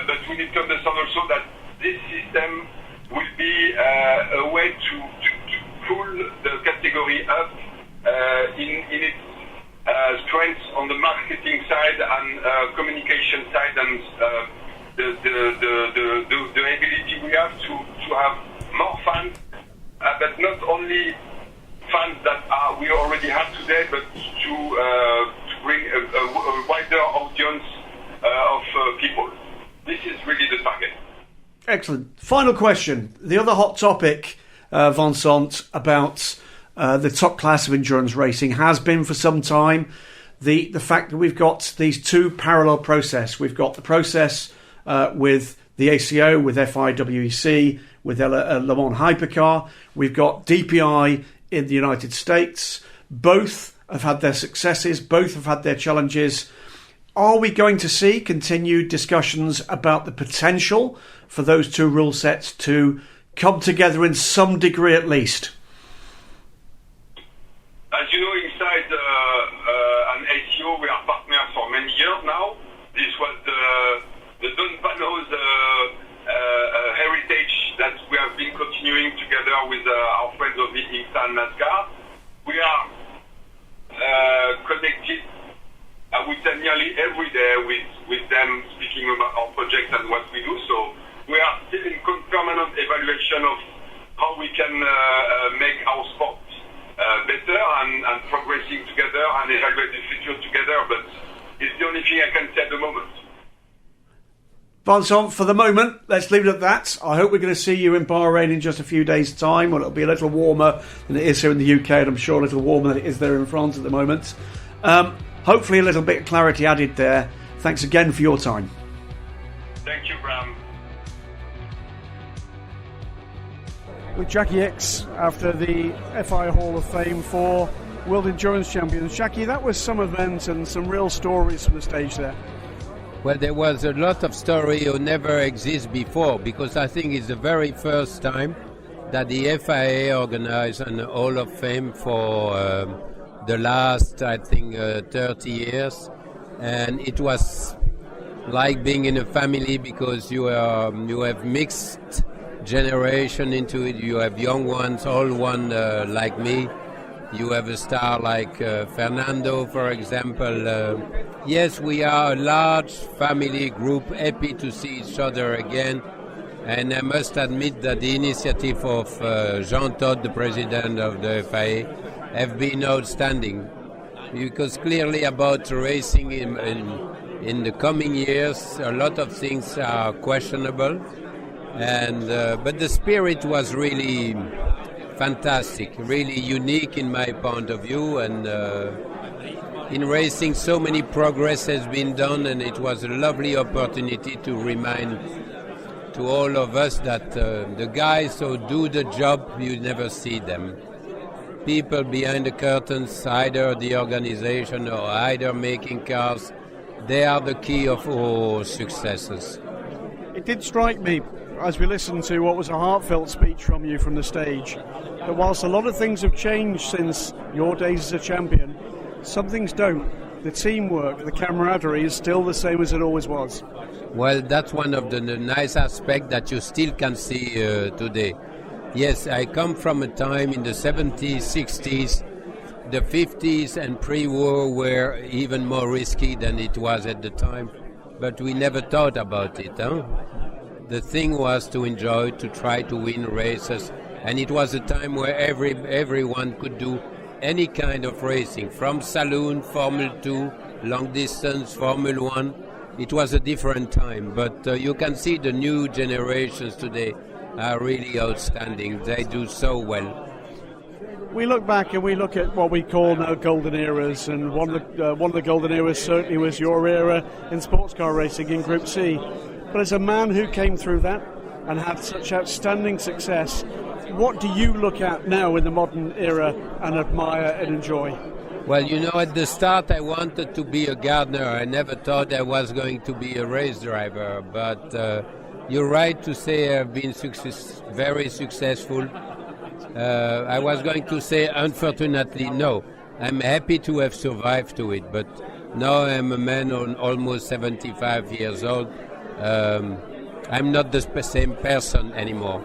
But we need to understand also that this system will be a way to pull the category up in its strengths on the marketing side and communication side, and the ability we have to have more fans, but not only fans that we already have today, but to bring a wider audience of people. This is really the target. Excellent. Final question. The other hot topic, Vincent, about the top class of endurance racing has been for some time the fact that we've got these two parallel processes. We've got the process with the ACO, with FIA WEC, with Lebon Hypercar. We've got DPI in the United States. Both have had their successes. Both have had their challenges. Are we going to see continued discussions about the potential for those two rule sets to come together in some degree at least? As you know, inside an ACO, we are partners for many years now. This was the Don Pano's heritage that we have been continuing together with our friends of the IMSA and NASCAR. We are connected, I would say, nearly every day with them, speaking about our projects and what we do. So we are still in permanent evaluation of how we can make our sport better and progressing together and evaluate the future together. But it's the only thing I can say at the moment. Vincent, for the moment, let's leave it at that. I hope we're going to see you in Bahrain in just a few days' time. Well, it'll be a little warmer than it is here in the UK, and I'm sure a little warmer than it is there in France at the moment. Hopefully a little bit of clarity added there. Thanks again for your time. Thank you, Graham. With Jacky Ickx after the FIA Hall of Fame for World Endurance Champions. Jacky, that was some events and some real stories from the stage there. Well, there was a lot of story who never existed before, because I think it's the very first time that the FIA organized an Hall of Fame for the last, I think, 30 years. And it was like being in a family, because you have mixed generation into it. You have young ones, old one like me. You have a star like Fernando, for example. Yes, we are a large family group, happy to see each other again. And I must admit that the initiative of Jean Todt, the president of the FIA, have been outstanding. Because clearly about racing in the coming years, a lot of things are questionable. And but the spirit was really fantastic, really unique in my point of view, and in racing so many progress has been done, and it was a lovely opportunity to remind to all of us that the guys who do the job, you never see them. People behind the curtains, either the organization or either making cars, they are the key of our successes. It did strike me, as we listened to what was a heartfelt speech from you from the stage, that whilst a lot of things have changed since your days as a champion, some things don't. The teamwork, the camaraderie is still the same as it always was. Well, that's one of the nice aspects that you still can see today. Yes, I come from a time in the 70s, 60s, the 50s and pre-war were even more risky than it was at the time, but we never thought about it, huh? The thing was to enjoy, to try to win races, and it was a time where everyone could do any kind of racing, from saloon, Formula 2, long distance, Formula 1. It was a different time, but you can see the new generations today are really outstanding. They do so well. We look back and we look at what we call now golden eras, and one of the golden eras certainly was your era in sports car racing in Group C. But as a man who came through that and had such outstanding success, what do you look at now in the modern era and admire and enjoy? Well, you know, at the start I wanted to be a gardener. I never thought I was going to be a race driver. But you're right to say I've been very successful. I was going to say, unfortunately, no. I'm happy to have survived to it. But now I'm a man on almost 75 years old. I'm not the same person anymore.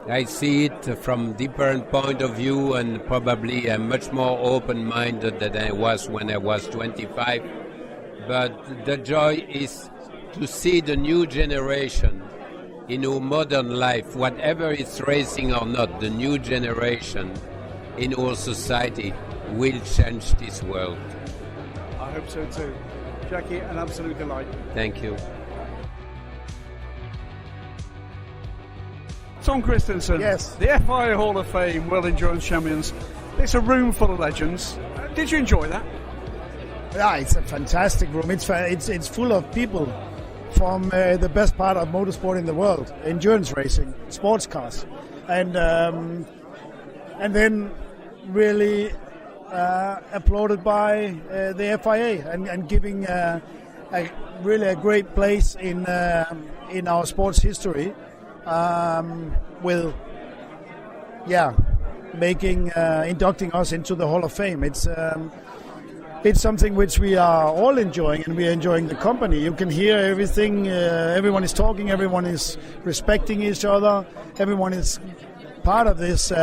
I see it from different point of view, and probably I'm much more open-minded than I was when I was 25. But the joy is to see the new generation in our modern life, whatever it's racing or not, the new generation in our society will change this world. I hope so too. Jacky, an absolute delight. Thank you. Tom Kristensen, Yes. the FIA Hall of Fame World Endurance Champions. It's a room full of legends. Did you enjoy that? Yeah, it's a fantastic room. It's full of people from the best part of motorsport in the world, endurance racing, sports cars, and then really applauded by the FIA and giving really a great place in our sports history with inducting us into the Hall of Fame. It's something which we are all enjoying, and we are enjoying the company. You can hear everything. Everyone is talking. Everyone is respecting each other. Everyone is part of this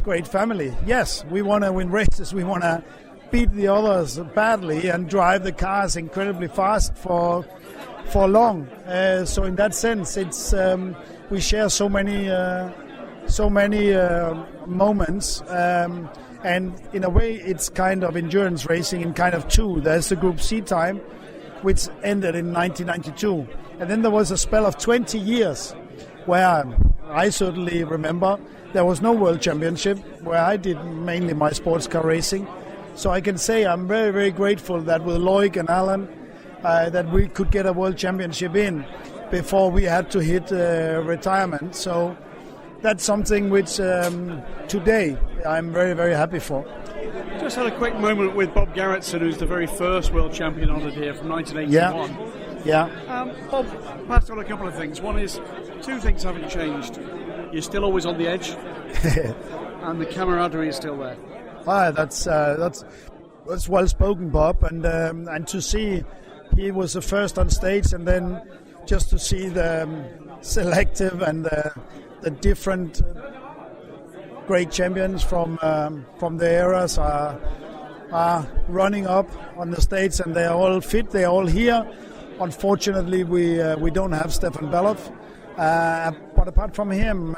great family. Yes, we want to win races. We want to beat the others badly and drive the cars incredibly fast for long. So in that sense, it's we share so many moments. And in a way, it's kind of endurance racing in kind of two. There's the Group C time, which ended in 1992. And then there was a spell of 20 years where I certainly remember there was no World Championship, where I did mainly my sports car racing. So I can say I'm very, very grateful that with Loic and Alan, that we could get a World Championship in before we had to hit retirement. So that's something which today I'm very, very happy for. Just had a quick moment with Bob Garretson, who's the very first world champion honoured here from 1981. Yeah. Bob passed on a couple of things. One is, two things haven't changed. You're still always on the edge, and the camaraderie is still there. That's well spoken, Bob. And to see he was the first on stage, and then just to see the selective and the different great champions from the eras are running up on the stage, and they are all fit. They are all here. Unfortunately, we don't have Stefan Belov, but apart from him,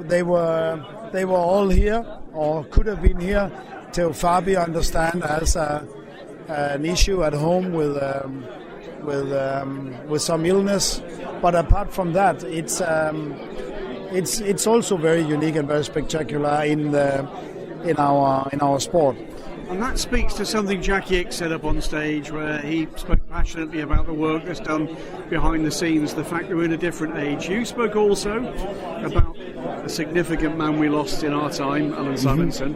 they were all here or could have been here. Theo Fabi, I understand, has an issue at home with some illness, but apart from that, it's also very unique and very spectacular in our sport. And that speaks to something Jacky Ickx said up on stage, where he spoke passionately about the work that's done behind the scenes, the fact that we're in a different age. You spoke also about a significant man we lost in our time, Alan Simonson.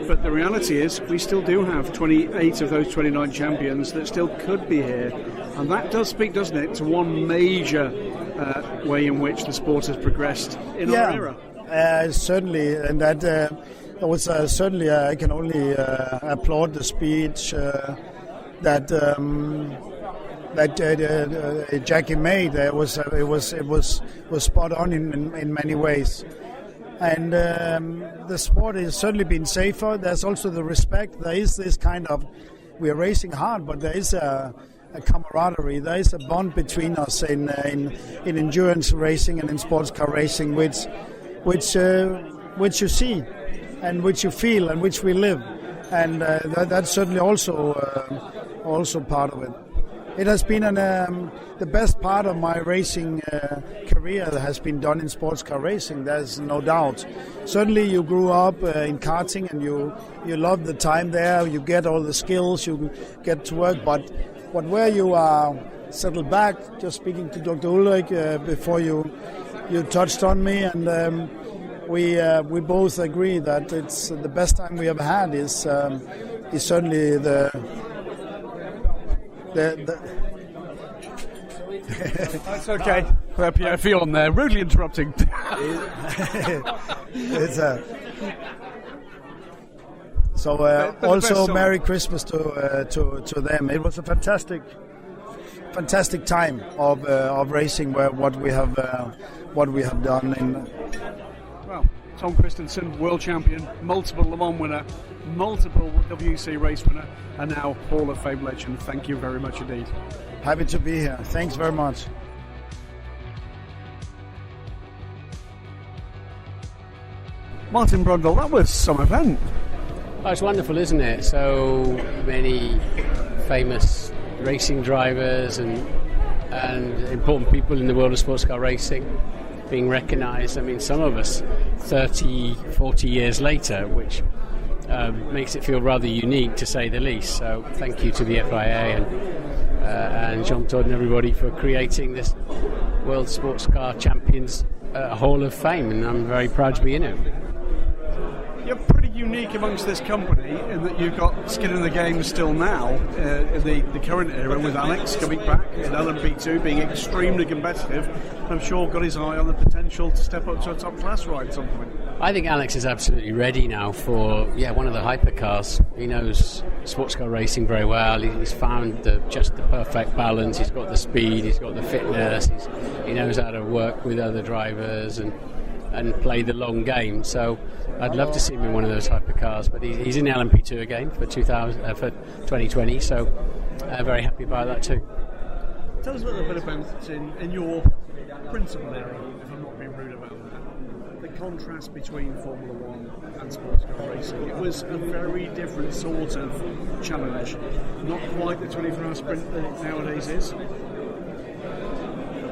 But the reality is we still do have 28 of those 29 champions that still could be here. And that does speak, doesn't it, to one major way in which the sport has progressed in our era. Certainly, and that was certainly I can only applaud the speech that Jacky made. It was spot on in many ways, and the sport has certainly been safer. There's also the respect. There is this kind of, we are racing hard, but there is a camaraderie. There is a bond between us in endurance racing and in sports car racing, which you see, and which you feel, and which we live, and that's certainly also part of it. It has been the best part of my racing career has been done in sports car racing. There's no doubt. Certainly, you grew up in karting, and you love the time there. You get all the skills, you get to work, but where you are settled back, just speaking to Dr. Ulrich before you touched on me, and we both agree that it's the best time we ever had is certainly the That's okay. Pierre Fillon there, rudely interrupting. Also Merry Christmas to them. It was a fantastic time of racing, where what we have done in. Well, Tom Kristensen, world champion, multiple Le Mans winner, multiple WC race winner, and now Hall of Fame legend. Thank you very much indeed. Happy to be here. Thanks very much. Martin Brundle, that was some event. Oh, it's wonderful, isn't it? So many famous racing drivers and important people in the world of sports car racing. being recognised. I mean, some of us 30, 40 years later, which makes it feel rather unique to say the least. So thank you to the FIA and John Todd and everybody for creating this World Sports Car Champions Hall of Fame, and I'm very proud to be in it. You're pretty unique amongst this company in that you've got skin in the game still now, in the current era, with Ickx coming back in LMP2 being extremely competitive. I'm sure got his eye on the potential to step up to a top class ride at some point. I think Ickx is absolutely ready now for one of the hypercars. He knows sports car racing very well. He's found just the perfect balance. He's got the speed, he's got the fitness, he knows how to work with other drivers and play the long game. So I'd love to see him in one of those hypercars, but he's in LMP2 again for 2020, so very happy about that too. Tell us a little bit about in your principal area, if I'm not being rude about that, the contrast between Formula One and sports car racing. It was a very different sort of challenge, not quite the 24-hour sprint that it nowadays is.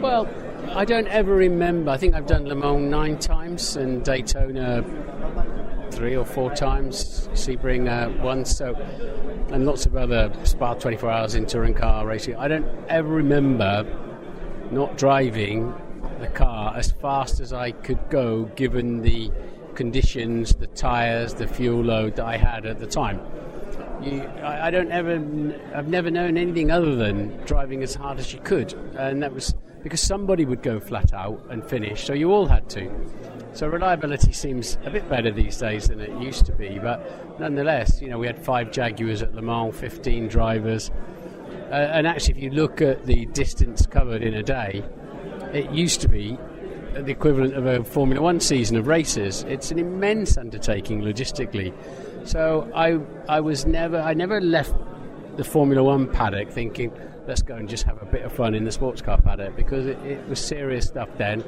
Well, I don't ever remember. I think I've done Le Mans 9 times and Daytona 3 or 4 times, Sebring once, and lots of other Spa 24 hours in touring car racing. I don't ever remember not driving the car as fast as I could go given the conditions, the tyres, the fuel load that I had at the time. I've never known anything other than driving as hard as you could, and that was because somebody would go flat out and finish, so you all had to. So reliability seems a bit better these days than it used to be, but nonetheless, we had 5 Jaguars at Le Mans, 15 drivers, and actually if you look at the distance covered in a day, it used to be the equivalent of a Formula One season of races. It's an immense undertaking logistically. So I never left the Formula One paddock thinking, let's go and just have a bit of fun in the sports car paddock, because it was serious stuff then.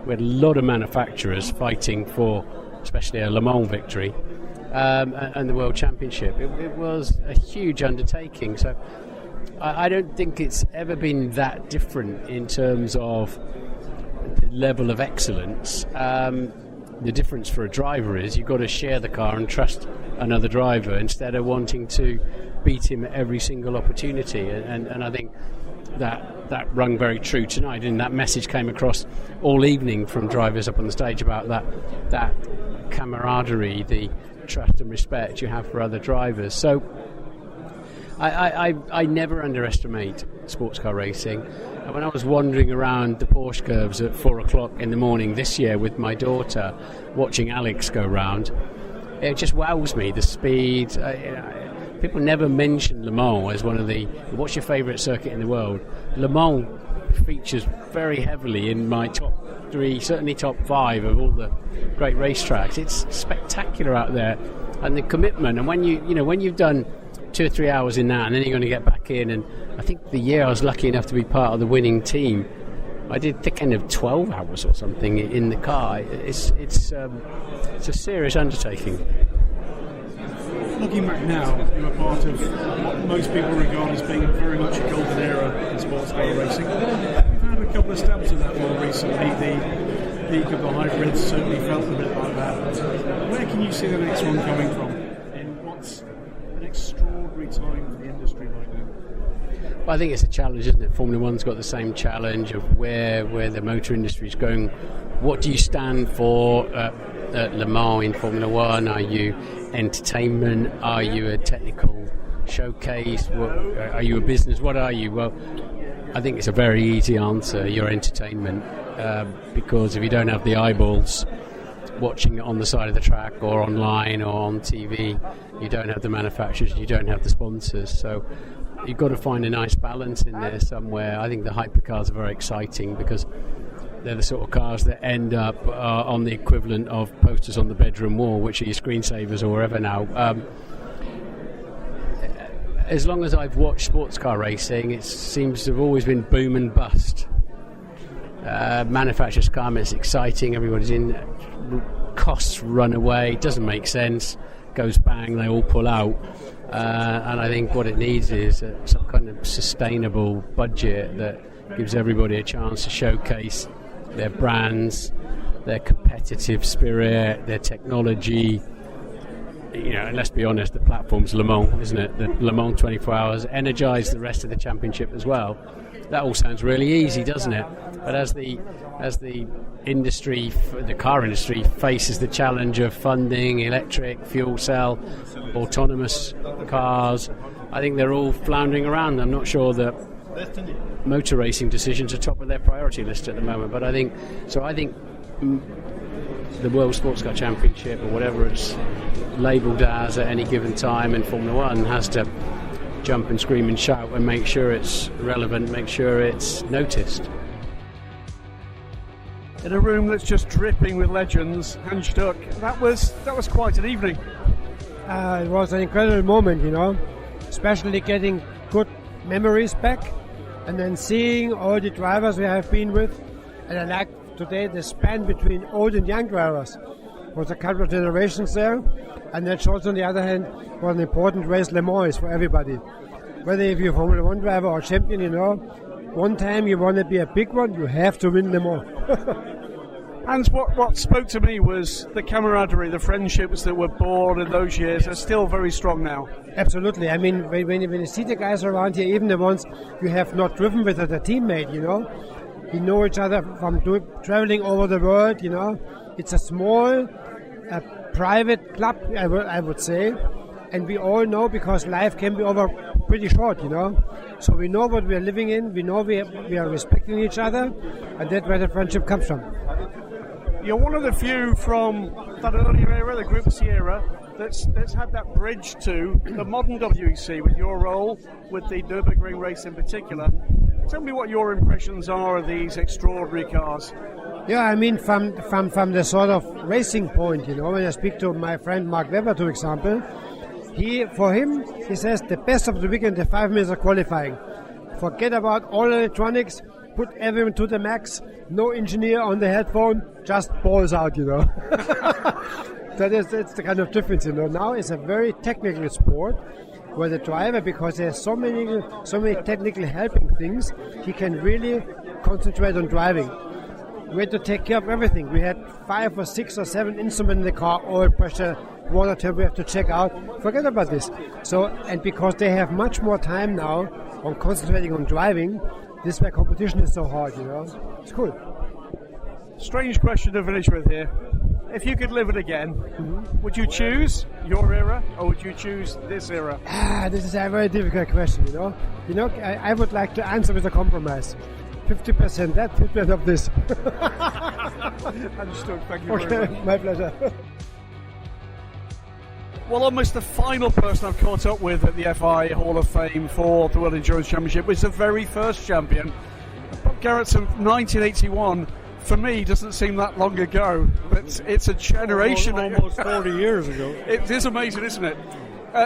We had a lot of manufacturers fighting for especially a Le Mans victory and the World Championship. It was a huge undertaking. So I don't think it's ever been that different in terms of the level of excellence. The difference for a driver is you've got to share the car and trust another driver instead of wanting to beat him at every single opportunity, and I think that rung very true tonight, and that message came across all evening from drivers up on the stage about that camaraderie, the trust and respect you have for other drivers. So I never underestimate sports car racing. And when I was wandering around the Porsche curves at 4 o'clock in the morning this year with my daughter, watching Ickx go round, it just wows me, the speed. People never mention Le Mans as one of the, what's your favourite circuit in the world? Le Mans features very heavily in my top 3, certainly top 5 of all the great racetracks. It's spectacular out there, and the commitment. And when when you've done 2 or 3 hours in that, and then you're going to get back in, and I think the year I was lucky enough to be part of the winning team, I did thick end of 12 hours or something in the car. It's a serious undertaking. Looking back now, you were part of what most people regard as being very much a golden era in sports car racing. We've had a couple of stabs of that more recently. The peak of the hybrids certainly felt a bit like that. Where can you see the next one coming from in what's an extraordinary time for the industry right now? Well, I think it's a challenge, isn't it? Formula One's got the same challenge of where the motor industry is going. What do you stand for at Le Mans in Formula One? Are you entertainment? Are you a technical showcase? Are you a business? What are you? Well, I think it's a very easy answer. You're entertainment, because if you don't have the eyeballs watching it on the side of the track or online or on TV, you don't have the manufacturers, you don't have the sponsors. So you've got to find a nice balance in there somewhere. I think the hypercars are very exciting because they're the sort of cars that end up on the equivalent of posters on the bedroom wall, which are your screensavers or wherever now. As long as I've watched sports car racing, it seems to have always been boom and bust. Manufacturers come, it's exciting, everybody's in, costs run away, doesn't make sense, goes bang, they all pull out. And I think what it needs is some kind of sustainable budget that gives everybody a chance to showcase their brands, their competitive spirit, their technology. And let's be honest, the platform's Le Mans, isn't it? The Le Mans 24 Hours energized the rest of the championship as well. That all sounds really easy, doesn't it? But as the industry, the car industry, faces the challenge of funding, electric, fuel cell, autonomous cars, I think they're all floundering around. I'm not sure that motor racing decisions are top of their priority list at the moment. But I think the World Sports Car Championship, or whatever it's labelled as at any given time in Formula One, has to jump and scream and shout and make sure it's relevant, make sure it's noticed. In a room that's just dripping with legends, Hans Stuck, that was quite an evening. It was an incredible moment, especially getting good memories back and then seeing all the drivers we have been with. And I like today the span between old and young drivers. There was a couple of generations there, and that shows on the other hand what an important race Le Mans is for everybody. Whether if you're a Formula 1 driver or champion, one time you want to be a big one, you have to win Le Mans. And what spoke to me was the camaraderie, the friendships that were born in those years are still very strong now. Absolutely. I mean, when you see the guys around here, even the ones you have not driven with as a teammate, you know each other from traveling over the world, It's a small, private club, I would say. And we all know, because life can be over pretty short, So we know what we are living in, we know we are respecting each other, and that's where the friendship comes from. You're one of the few from that earlier era, the Group C era, that's had that bridge to the modern WEC with your role with the Nürburgring race in particular. Tell me what your impressions are of these extraordinary cars. Yeah, I mean, from the sort of racing point, when I speak to my friend Mark Webber, for example, he says the best of the weekend, the 5 minutes of qualifying. Forget about all electronics, put everyone to the max, no engineer on the headphone, just balls out, That's the kind of difference, Now it's a very technical sport where the driver, because there's so many technical helping things, he can really concentrate on driving. We had to take care of everything. We had 5 or 6 or 7 instruments in the car, oil pressure, water temp we have to check out. Forget about this. So, and because they have much more time now on concentrating on driving, this is why competition is so hard, It's cool. Strange question to finish with here. If you could live it again, would you choose your era or would you choose this era? This is a very difficult question, I would like to answer with a compromise. 50% that, 50% of this. Understood. Thank you very much. My pleasure. Well, almost the final person I've caught up with at the FI Hall of Fame for the World Endurance Championship was the very first champion. Bob Garretson, 1981. For me, doesn't seem that long ago, but it's a generation. Almost 40 years ago. It is amazing, isn't it?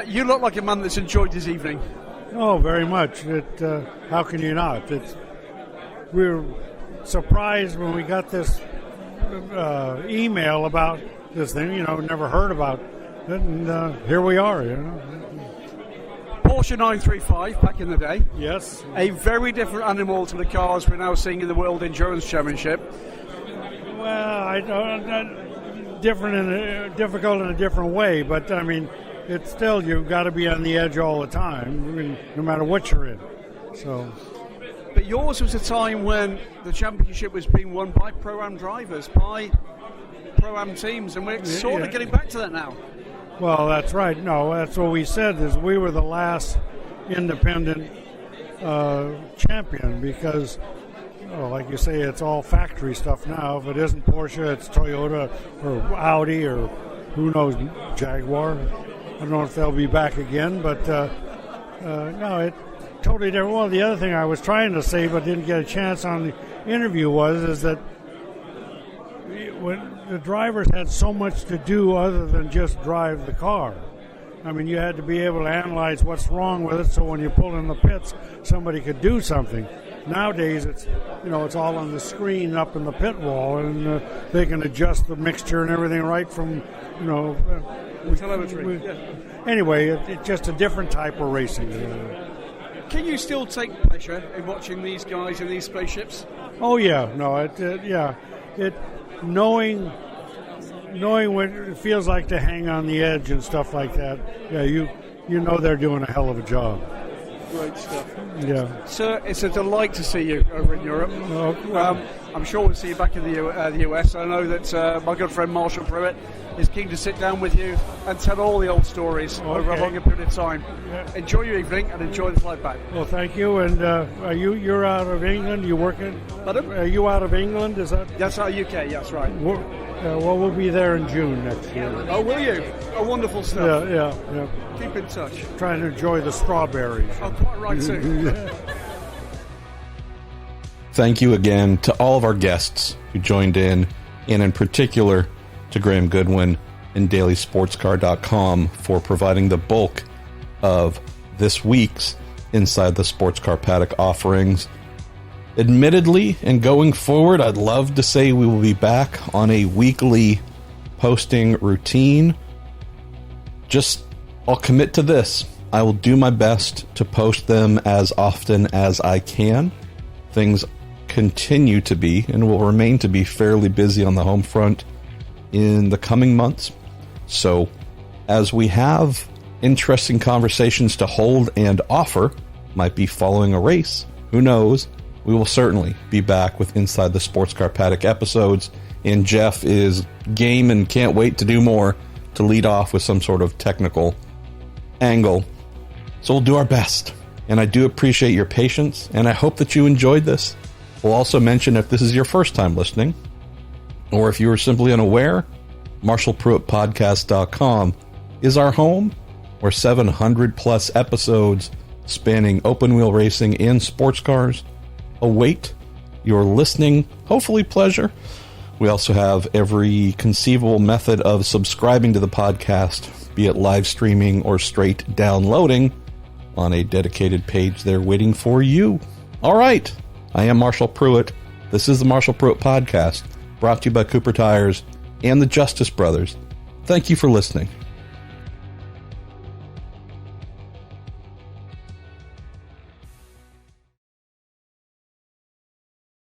You look like a man that's enjoyed his evening. Oh, very much. How can you not? We were surprised when we got this email about this thing, never heard about it, and here we are, Porsche 935 back in the day. Yes. A very different animal to the cars we're now seeing in the World Endurance Championship. Well, difficult in a different way, but I mean, it's still, you've got to be on the edge all the time, no matter what you're in. So. But yours was a time when the championship was being won by Pro-Am drivers, by Pro-Am teams, and we're sort of getting back to that now. Well, that's right. No, that's what we said, is we were the last independent champion because, like you say, it's all factory stuff now. If it isn't Porsche, it's Toyota or Audi or who knows, Jaguar. I don't know if they'll be back again, but no, it totally different. Well, the other thing I was trying to say but didn't get a chance on the interview is that when the drivers had so much to do other than just drive the car. I mean, you had to be able to analyze what's wrong with it, so when you pull in the pits, somebody could do something. Nowadays, it's all on the screen up in the pit wall, and they can adjust the mixture and everything right from, telemetry. Anyway, it's just a different type of racing. Can you still take pleasure in watching these guys in these spaceships? Oh yeah, no, knowing what it feels like to hang on the edge and stuff like that. Yeah, you know they're doing a hell of a job. Great stuff. Yeah. Sir, it's a delight to see you over in Europe. I'm sure we'll see you back in the US. I know that my good friend Marshall Pruitt is keen to sit down with you and tell all the old stories over a longer period of time. Yeah. Enjoy your evening and enjoy the flight back. Well, thank you. And you're out of England? You working? Pardon? Are you out of England? Is that? That's our UK. That's right. Well, we'll be there in June next year. Oh, will you? Oh, wonderful stuff. Yeah. Keep in touch. Trying to enjoy the strawberries. Oh, quite right too. Thank you again to all of our guests who joined in, and in particular to Graham Goodwin and DailySportsCar.com for providing the bulk of this week's Inside the Sports Car Paddock offerings. Admittedly, and going forward, I'd love to say we will be back on a weekly posting routine. I'll commit to this. I will do my best to post them as often as I can. Things continue to be and will remain to be fairly busy on the home front in the coming months. So, as we have interesting conversations to hold and offer, might be following a race, who knows, we will certainly be back with Inside the Sports Car Paddock episodes, and Jeff is game and can't wait to do more to lead off with some sort of technical angle. So we'll do our best, and I do appreciate your patience, and I hope that you enjoyed this. We'll also mention, if this is your first time listening, or if you are simply unaware, MarshallPruittPodcast.com is our home, where 700 plus episodes spanning open wheel racing and sports cars await your listening, hopefully pleasure. We also have every conceivable method of subscribing to the podcast, be it live streaming or straight downloading, on a dedicated page there waiting for you. All right. I am Marshall Pruitt. This is the Marshall Pruitt Podcast, brought to you by Cooper Tires and the Justice Brothers. Thank you for listening.